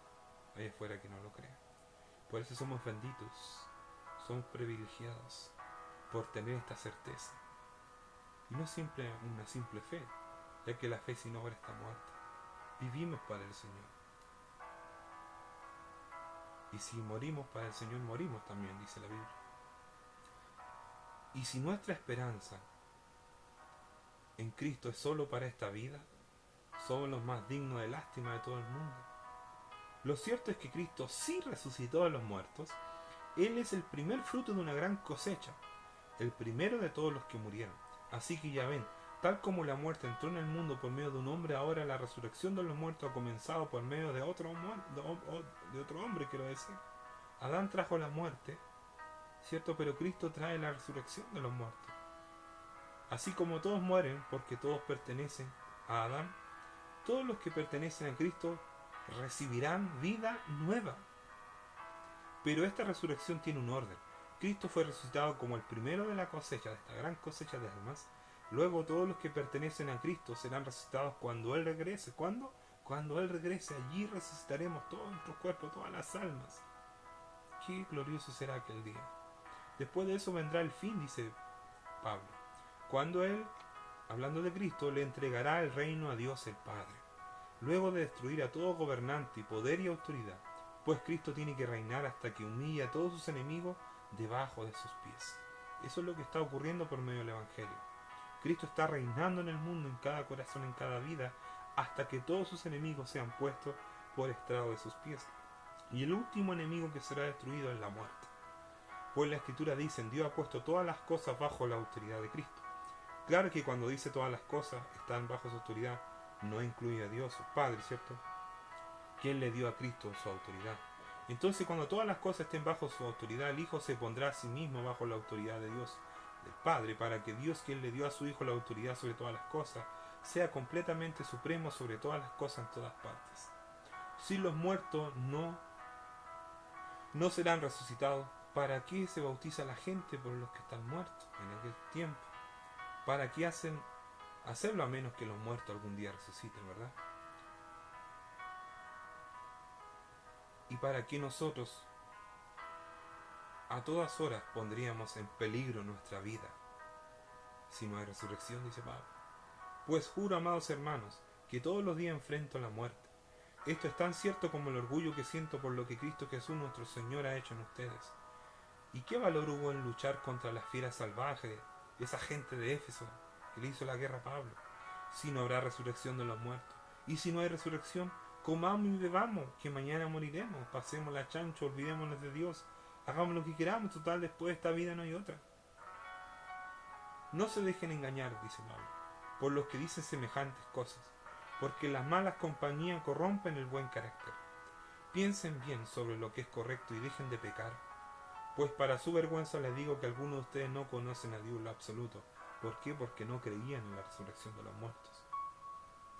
allá afuera que no lo cree. Por eso somos benditos, somos privilegiados por tener esta certeza. Y no una simple fe, ya que la fe sin obra está muerta. Vivimos para el Señor. Y si morimos para el Señor, morimos también, dice la Biblia. Y si nuestra esperanza en Cristo es solo para esta vida, somos los más dignos de lástima de todo el mundo. Lo cierto es que Cristo sí resucitó de los muertos. Él es el primer fruto de una gran cosecha, el primero de todos los que murieron. Así que ya ven, Tal como la muerte entró en el mundo por medio de un hombre, ahora la resurrección de los muertos ha comenzado por medio de otro hombre, quiero decir. Adán trajo la muerte, ¿cierto? Pero Cristo trae la resurrección de los muertos. Así como todos mueren porque todos pertenecen a Adán, todos los que pertenecen a Cristo recibirán vida nueva. Pero esta resurrección tiene un orden. Cristo fue resucitado como el primero de la cosecha, de esta gran cosecha de almas. Luego todos los que pertenecen a Cristo serán resucitados cuando Él regrese. ¿Cuándo? Cuando Él regrese, allí resucitaremos todos nuestros cuerpos, todas las almas. Qué glorioso será aquel día. Después de eso vendrá el fin, dice Pablo, cuando Él, hablando de Cristo, le entregará el reino a Dios el Padre, luego de destruir a todo gobernante, poder y autoridad, pues Cristo tiene que reinar hasta que humille a todos sus enemigos debajo de sus pies. Eso es lo que está ocurriendo por medio del Evangelio. Cristo está reinando en el mundo, en cada corazón, en cada vida, hasta que todos sus enemigos sean puestos por estrado de sus pies. Y el último enemigo que será destruido es la muerte. Pues la Escritura dice, Dios ha puesto todas las cosas bajo la autoridad de Cristo. Claro que cuando dice todas las cosas están bajo su autoridad, no incluye a Dios, su Padre, ¿cierto? ¿Quién le dio a Cristo su autoridad? Entonces, cuando todas las cosas estén bajo su autoridad, el Hijo se pondrá a sí mismo bajo la autoridad de Dios, del Padre, para que Dios, quien le dio a su Hijo la autoridad sobre todas las cosas, sea completamente supremo sobre todas las cosas en todas partes. Si los muertos no serán resucitados, ¿para qué se bautiza la gente por los que están muertos en aquel tiempo? ¿Para qué hacerlo a menos que los muertos algún día resuciten, verdad? ¿Y para qué nosotros a todas horas pondríamos en peligro nuestra vida si no hay resurrección? Dice Pablo. Pues juro, amados hermanos, que todos los días enfrento la muerte. Esto es tan cierto como el orgullo que siento por lo que Cristo Jesús nuestro Señor ha hecho en ustedes. ¿Y qué valor hubo en luchar contra las fieras salvajes, esa gente de Éfeso que le hizo la guerra a Pablo? Si no habrá resurrección de los muertos. Y si no hay resurrección, comamos y bebamos, que mañana moriremos. Pasemos la chancho, olvidémonos de Dios. Hagamos lo que queramos, total, después de esta vida no hay otra. No se dejen engañar, dice Pablo, por los que dicen semejantes cosas, porque las malas compañías corrompen el buen carácter. Piensen bien sobre lo que es correcto y dejen de pecar. Pues para su vergüenza les digo que algunos de ustedes no conocen a Dios en lo absoluto. ¿Por qué? Porque no creían en la resurrección de los muertos.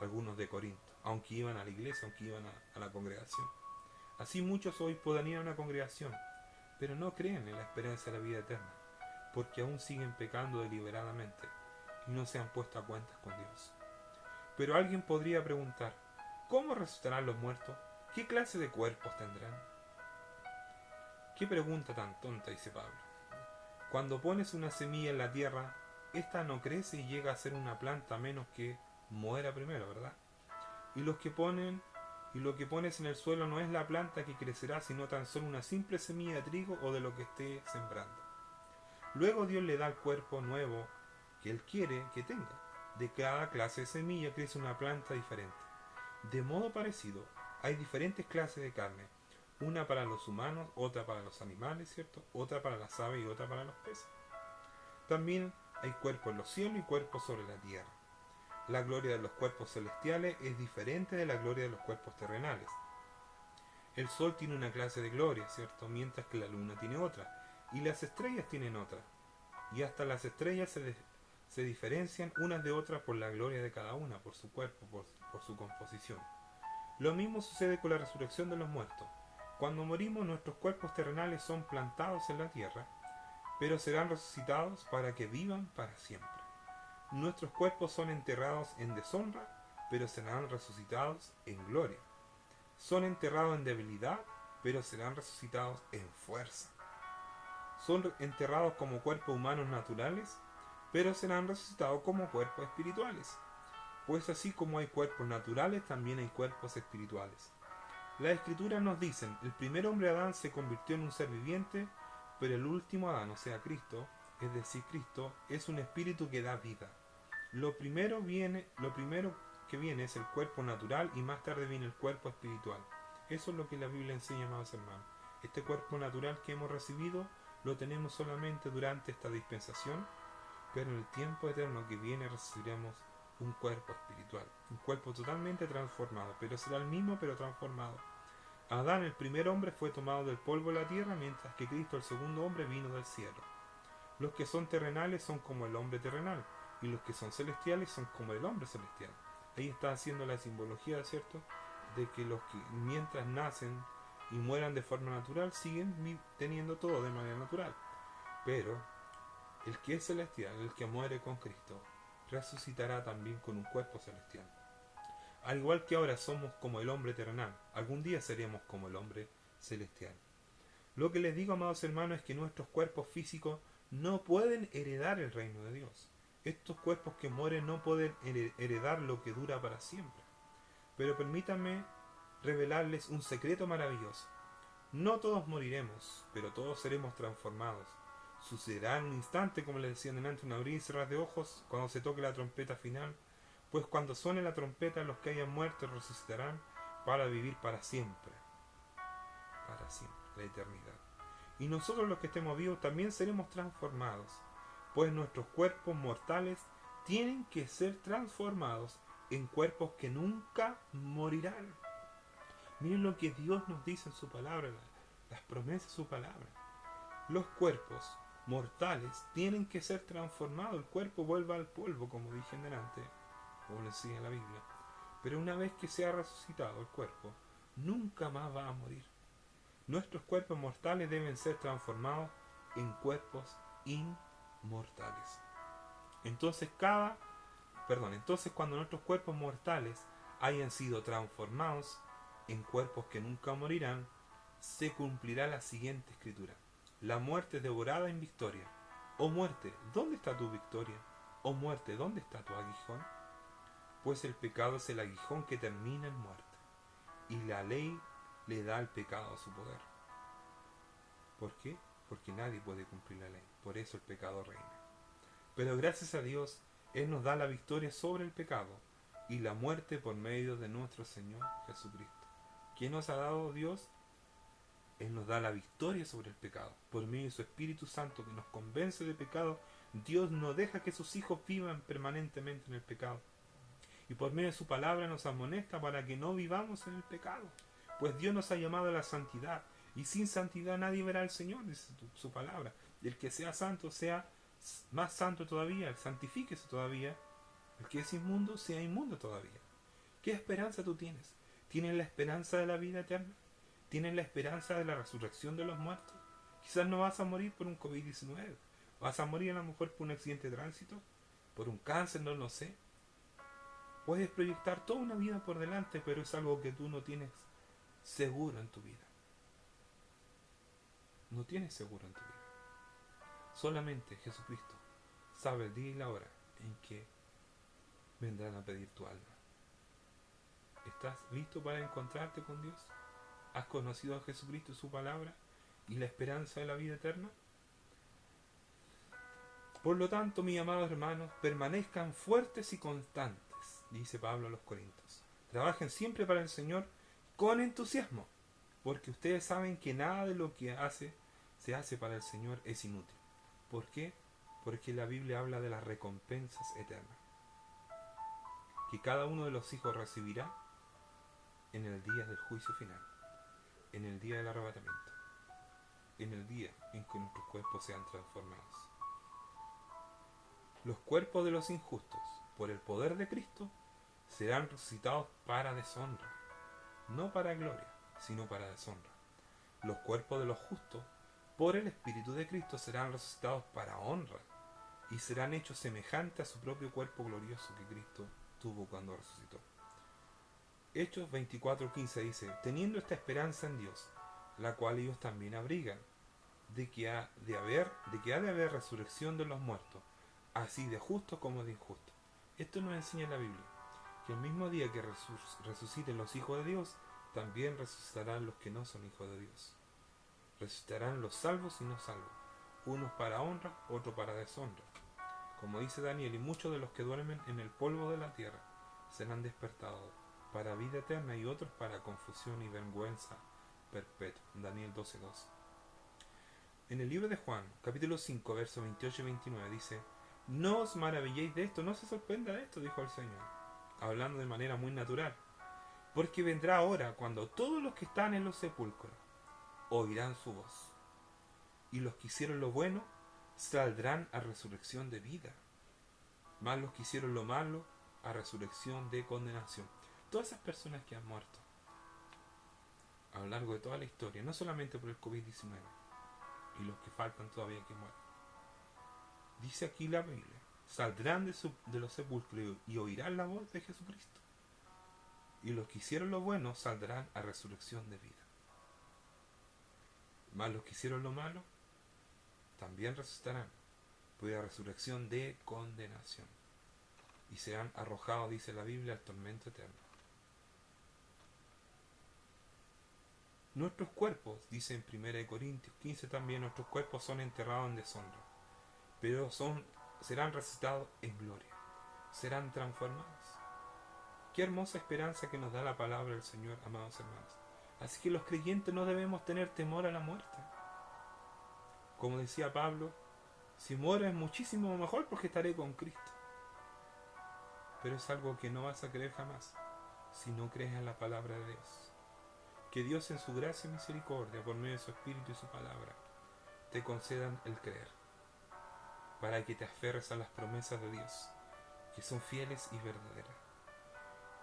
Algunos de Corinto, aunque iban a la iglesia, aunque iban a la congregación. Así muchos hoy pueden ir a una congregación, pero no creen en la esperanza de la vida eterna, porque aún siguen pecando deliberadamente y no se han puesto a cuentas con Dios. Pero alguien podría preguntar, ¿cómo resucitarán los muertos? ¿Qué clase de cuerpos tendrán? ¿Qué pregunta tan tonta? Dice Pablo. Cuando pones una semilla en la tierra, esta no crece y llega a ser una planta a menos que muera primero, ¿verdad? Y lo que pones en el suelo no es la planta que crecerá, sino tan solo una simple semilla de trigo o de lo que esté sembrando. Luego Dios le da el cuerpo nuevo que Él quiere que tenga. De cada clase de semilla crece una planta diferente. De modo parecido, hay diferentes clases de carne. Una para los humanos, otra para los animales, ¿cierto? Otra para las aves y otra para los peces. También hay cuerpos en los cielos y cuerpos sobre la tierra. La gloria de los cuerpos celestiales es diferente de la gloria de los cuerpos terrenales. El sol tiene una clase de gloria, ¿cierto? Mientras que la luna tiene otra. Y las estrellas tienen otra. Y hasta las estrellas se diferencian unas de otras por la gloria de cada una, por su cuerpo, por su composición. Lo mismo sucede con la resurrección de los muertos. Cuando morimos, nuestros cuerpos terrenales son plantados en la tierra, pero serán resucitados para que vivan para siempre. Nuestros cuerpos son enterrados en deshonra, pero serán resucitados en gloria. Son enterrados en debilidad, pero serán resucitados en fuerza. Son enterrados como cuerpos humanos naturales, pero serán resucitados como cuerpos espirituales. Pues así como hay cuerpos naturales, también hay cuerpos espirituales. Las Escrituras nos dicen, el primer hombre Adán se convirtió en un ser viviente, pero el último Adán, o sea Cristo, es decir, Cristo, es un espíritu que da vida. Lo primero que viene es el cuerpo natural y más tarde viene el cuerpo espiritual. Eso es lo que la Biblia enseña, amados hermanos. Este cuerpo natural que hemos recibido lo tenemos solamente durante esta dispensación, pero en el tiempo eterno que viene recibiremos un cuerpo espiritual, un cuerpo totalmente transformado, pero será el mismo pero transformado. Adán, el primer hombre, fue tomado del polvo de la tierra, mientras que Cristo, el segundo hombre, vino del cielo. Los que son terrenales son como el hombre terrenal, y los que son celestiales son como el hombre celestial. Ahí está haciendo la simbología, ¿cierto?, de que los que mientras nacen y mueran de forma natural siguen teniendo todo de manera natural. Pero el que es celestial, el que muere con Cristo, resucitará también con un cuerpo celestial. Al igual que ahora somos como el hombre terrenal, algún día seremos como el hombre celestial. Lo que les digo, amados hermanos, es que nuestros cuerpos físicos no pueden heredar el reino de Dios. Estos cuerpos que mueren no pueden heredar lo que dura para siempre. Pero permítanme revelarles un secreto maravilloso. No todos moriremos, pero todos seremos transformados. Sucederá en un instante, como les decía delante, un abrir y cerrar de ojos cuando se toque la trompeta final, pues cuando suene la trompeta los que hayan muerto resucitarán para vivir para siempre, la eternidad. Y nosotros los que estemos vivos también seremos transformados, pues nuestros cuerpos mortales tienen que ser transformados en cuerpos que nunca morirán. Miren lo que Dios nos dice en su palabra, las promesas de su palabra. Los cuerpos mortales tienen que ser transformados. El cuerpo vuelve al polvo, como dije delante, como le enseña la Biblia. Pero una vez que se ha resucitado el cuerpo, nunca más va a morir. Nuestros cuerpos mortales deben ser transformados en cuerpos inmortales. Entonces cuando nuestros cuerpos mortales hayan sido transformados en cuerpos que nunca morirán, se cumplirá la siguiente escritura: la muerte es devorada en victoria. Oh muerte, ¿dónde está tu victoria? Oh muerte, ¿dónde está tu aguijón? Pues el pecado es el aguijón que termina en muerte, y la ley le da al pecado su poder. ¿Por qué? Porque nadie puede cumplir la ley, por eso el pecado reina. Pero gracias a Dios, Él nos da la victoria sobre el pecado y la muerte por medio de nuestro Señor Jesucristo. ¿Qué nos ha dado Dios? Él nos da la victoria sobre el pecado. Por medio de su Espíritu Santo que nos convence de pecado, Dios no deja que sus hijos vivan permanentemente en el pecado. Y por medio de su palabra nos amonesta para que no vivamos en el pecado. Pues Dios nos ha llamado a la santidad. Y sin santidad nadie verá al Señor, dice su palabra. Y el que sea santo sea más santo todavía, santifíquese todavía. El que es inmundo sea inmundo todavía. ¿Qué esperanza tú tienes? ¿Tienes la esperanza de la vida eterna? ¿Tienes la esperanza de la resurrección de los muertos? Quizás no vas a morir por un COVID-19. Vas a morir a lo mejor por un accidente de tránsito, por un cáncer, no lo sé. Puedes proyectar toda una vida por delante, pero es algo que tú no tienes seguro en tu vida. No tienes seguro en tu vida. Solamente Jesucristo sabe el día y la hora en que vendrán a pedir tu alma. ¿Estás listo para encontrarte con Dios? ¿Has conocido a Jesucristo y su palabra y la esperanza de la vida eterna? Por lo tanto, mis amados hermanos, permanezcan fuertes y constantes, dice Pablo a los Corintios. Trabajen siempre para el Señor con entusiasmo, porque ustedes saben que nada de lo que se hace para el Señor es inútil. ¿Por qué? Porque la Biblia habla de las recompensas eternas, que cada uno de los hijos recibirá en el día del juicio final, en el día del arrebatamiento, en el día en que nuestros cuerpos sean transformados. Los cuerpos de los injustos, por el poder de Cristo, serán resucitados para deshonra, no para gloria, sino para deshonra. Los cuerpos de los justos, por el Espíritu de Cristo, serán resucitados para honra y serán hechos semejantes a su propio cuerpo glorioso que Cristo tuvo cuando resucitó. Hechos 24:15 dice: teniendo esta esperanza en Dios, la cual ellos también abrigan, de que ha de haber resurrección de los muertos, así de justos como de injustos. Esto nos enseña la Biblia, que el mismo día que resuciten los hijos de Dios, también resucitarán los que no son hijos de Dios. Resucitarán los salvos y no salvos, unos para honra, otros para deshonra. Como dice Daniel, y muchos de los que duermen en el polvo de la tierra serán despertados para vida eterna y otros para confusión y vergüenza perpetua. Daniel 12:2. En el libro de Juan, capítulo 5, versos 28 y 29 dice: No os maravilléis de esto, no se sorprenda de esto, dijo el Señor, hablando de manera muy natural. Porque vendrá hora cuando todos los que están en los sepulcros oirán su voz. Y los que hicieron lo bueno saldrán a resurrección de vida. Más los que hicieron lo malo a resurrección de condenación. Todas esas personas que han muerto a lo largo de toda la historia, no solamente por el COVID-19, y los que faltan todavía que mueran. Dice aquí la Biblia, saldrán de los sepulcros y oirán la voz de Jesucristo. Y los que hicieron lo bueno saldrán a resurrección de vida. Más los que hicieron lo malo también resucitarán, pues a resurrección de condenación. Y serán arrojados, dice la Biblia, al tormento eterno. Nuestros cuerpos, dice en 1 Corintios 15 también, nuestros cuerpos son enterrados en deshonra, pero serán resucitados en gloria, serán transformados. Qué hermosa esperanza que nos da la palabra del Señor, amados hermanos. Así que los creyentes no debemos tener temor a la muerte. Como decía Pablo, si muero es muchísimo mejor porque estaré con Cristo. Pero es algo que no vas a creer jamás si no crees en la palabra de Dios. Que Dios en su gracia y misericordia, por medio de su Espíritu y su palabra, te concedan el creer, para que te aferres a las promesas de Dios, que son fieles y verdaderas.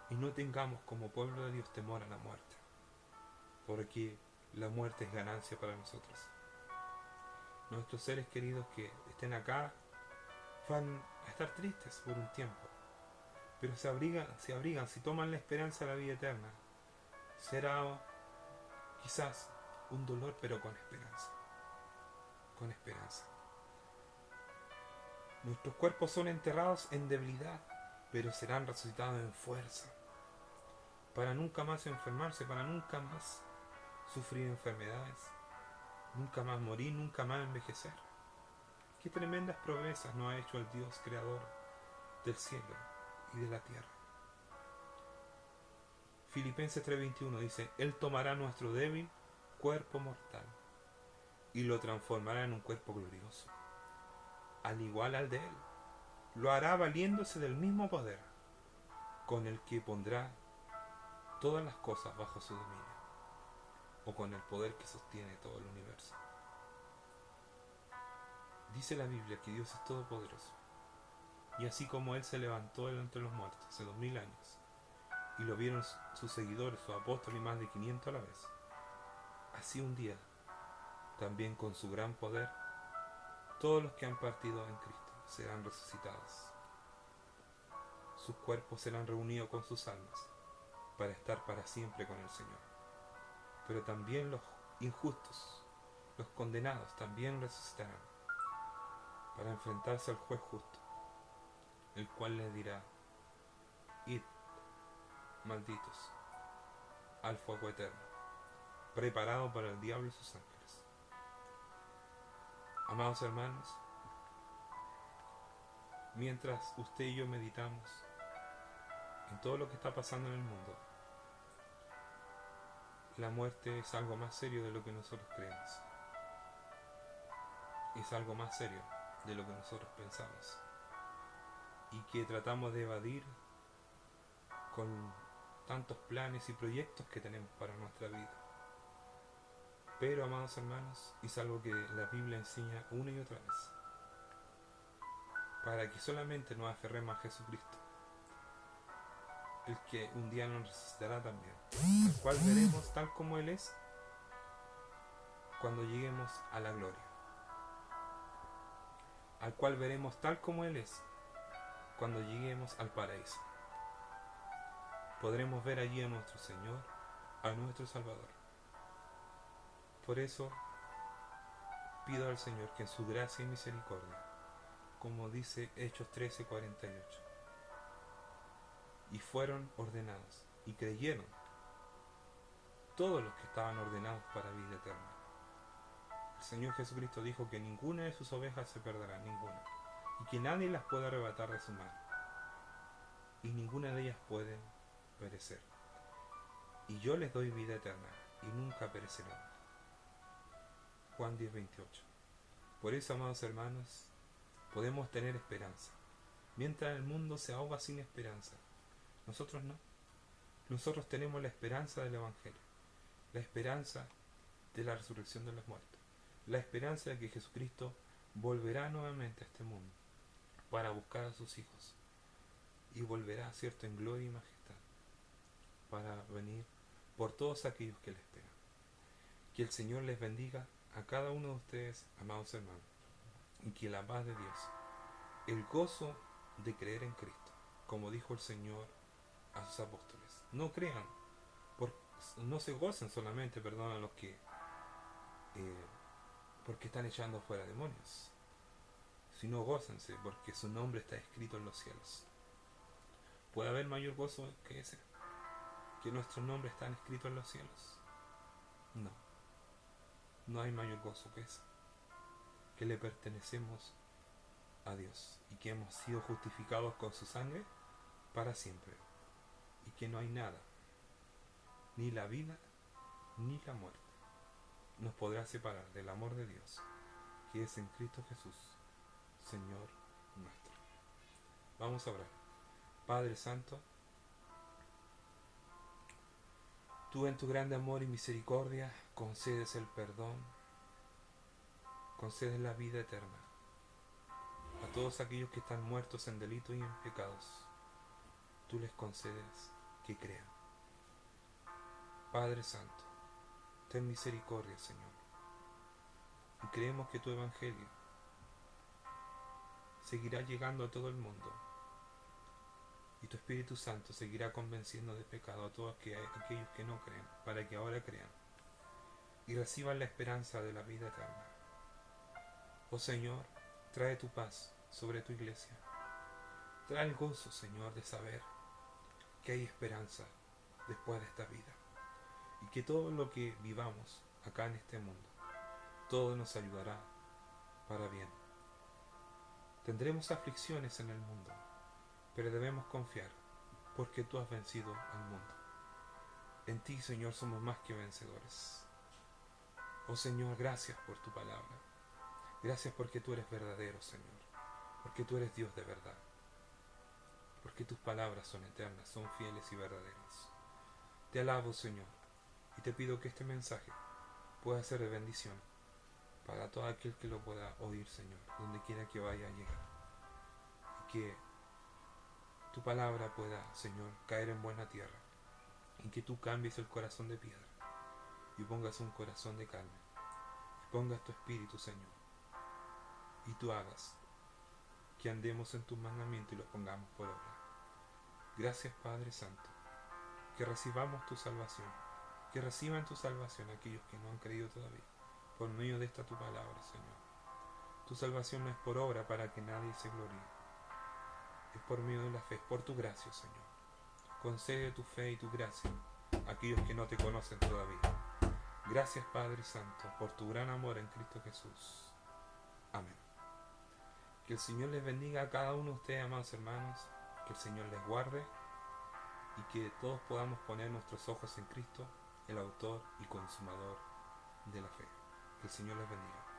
Y no tengamos como pueblo de Dios temor a la muerte, porque la muerte es ganancia para nosotros. Nuestros seres queridos que estén acá van a estar tristes por un tiempo, pero se abrigan, si toman la esperanza de la vida eterna. Será quizás un dolor, pero con esperanza. Con esperanza. Nuestros cuerpos son enterrados en debilidad, pero serán resucitados en fuerza. Para nunca más enfermarse, para nunca más sufrir enfermedades, nunca más morir, nunca más envejecer. Qué tremendas promesas nos ha hecho el Dios creador del cielo y de la tierra. Filipenses 3:21 dice, Él tomará nuestro débil cuerpo mortal y lo transformará en un cuerpo glorioso, al igual al de Él. Lo hará valiéndose del mismo poder con el que pondrá todas las cosas bajo su dominio, o con el poder que sostiene todo el universo. Dice la Biblia que Dios es todopoderoso, y así como Él se levantó de entre los muertos hace 2000 años, y lo vieron sus seguidores, sus apóstoles y más de 500 a la vez, así un día, también con su gran poder, todos los que han partido en Cristo serán resucitados. Sus cuerpos serán reunidos con sus almas para estar para siempre con el Señor. Pero también los injustos, los condenados, también resucitarán para enfrentarse al juez justo, el cual les dirá, id, malditos, al fuego eterno, preparado para el diablo y sus ángeles. Amados hermanos, mientras usted y yo meditamos en todo lo que está pasando en el mundo, la muerte es algo más serio de lo que nosotros creemos. Es algo más serio de lo que nosotros pensamos. Y que tratamos de evadir con tantos planes y proyectos que tenemos para nuestra vida. Pero, amados hermanos, es algo que la Biblia enseña una y otra vez, para que solamente nos aferremos a Jesucristo, el que un día nos resucitará también, al cual veremos tal como Él es cuando lleguemos a la gloria, al cual veremos tal como Él es cuando lleguemos al paraíso. Podremos ver allí a nuestro Señor, a nuestro Salvador. Por eso pido al Señor que en su gracia y misericordia, como dice Hechos 13:48, y fueron ordenados y creyeron todos los que estaban ordenados para vida eterna. El Señor Jesucristo dijo que ninguna de sus ovejas se perderá, ninguna, y que nadie las puede arrebatar de su mano, y ninguna de ellas puede perecer. Y yo les doy vida eterna, y nunca perecerán. Juan 10:28. Por eso, amados hermanos, podemos tener esperanza. Mientras el mundo se ahoga sin esperanza, nosotros no. Nosotros tenemos la esperanza del Evangelio, la esperanza de la resurrección de los muertos, la esperanza de que Jesucristo volverá nuevamente a este mundo para buscar a sus hijos y volverá, cierto, en gloria y majestad para venir por todos aquellos que le esperan. Que el Señor les bendiga a cada uno de ustedes, amados hermanos, y que la paz de Dios, el gozo de creer en Cristo, como dijo el Señor a sus apóstoles, no crean, no se gocen solamente, a los que porque están echando fuera demonios, sino gócense porque su nombre está escrito en los cielos. ¿Puede haber mayor gozo que ese? ¿Que nuestros nombres están escritos en los cielos? No, no hay mayor gozo que ese, que le pertenecemos a Dios y que hemos sido justificados con su sangre para siempre, y que no hay nada, ni la vida ni la muerte, nos podrá separar del amor de Dios que es en Cristo Jesús, Señor nuestro. Vamos a orar. Padre Santo, tú en tu grande amor y misericordia concedes el perdón, concedes la vida eterna a todos aquellos que están muertos en delitos y en pecados. Tú les concedes que crean. Padre Santo, ten misericordia, Señor, y creemos que tu Evangelio seguirá llegando a todo el mundo y tu Espíritu Santo seguirá convenciendo de pecado a todos aquellos que no creen, para que ahora crean y reciban la esperanza de la vida eterna. Oh Señor, trae tu paz sobre tu iglesia. Trae el gozo, Señor, de saber que hay esperanza después de esta vida y que todo lo que vivamos acá en este mundo, todo nos ayudará para bien. Tendremos aflicciones en el mundo, pero debemos confiar porque tú has vencido al mundo. En ti, Señor, somos más que vencedores. Oh Señor, gracias por tu palabra. Gracias porque tú eres verdadero, Señor, porque tú eres Dios de verdad, porque tus palabras son eternas, son fieles y verdaderas. Te alabo, Señor, y te pido que este mensaje pueda ser de bendición para todo aquel que lo pueda oír, Señor, donde quiera que vaya a llegar. Y que tu palabra pueda, Señor, caer en buena tierra, y que tú cambies el corazón de piedra y pongas un corazón de carne, y pongas tu espíritu, Señor, y tú hagas que andemos en tus mandamientos y los pongamos por obra. Gracias, Padre Santo, que recibamos tu salvación, que reciban tu salvación aquellos que no han creído todavía, por medio de esta tu palabra, Señor. Tu salvación no es por obra para que nadie se gloríe, es por medio de la fe, es por tu gracia, Señor. Concede tu fe y tu gracia a aquellos que no te conocen todavía. Gracias, Padre Santo, por tu gran amor en Cristo Jesús. Amén. Que el Señor les bendiga a cada uno de ustedes, amados hermanos, que el Señor les guarde y que todos podamos poner nuestros ojos en Cristo, el autor y consumador de la fe. Que el Señor les bendiga.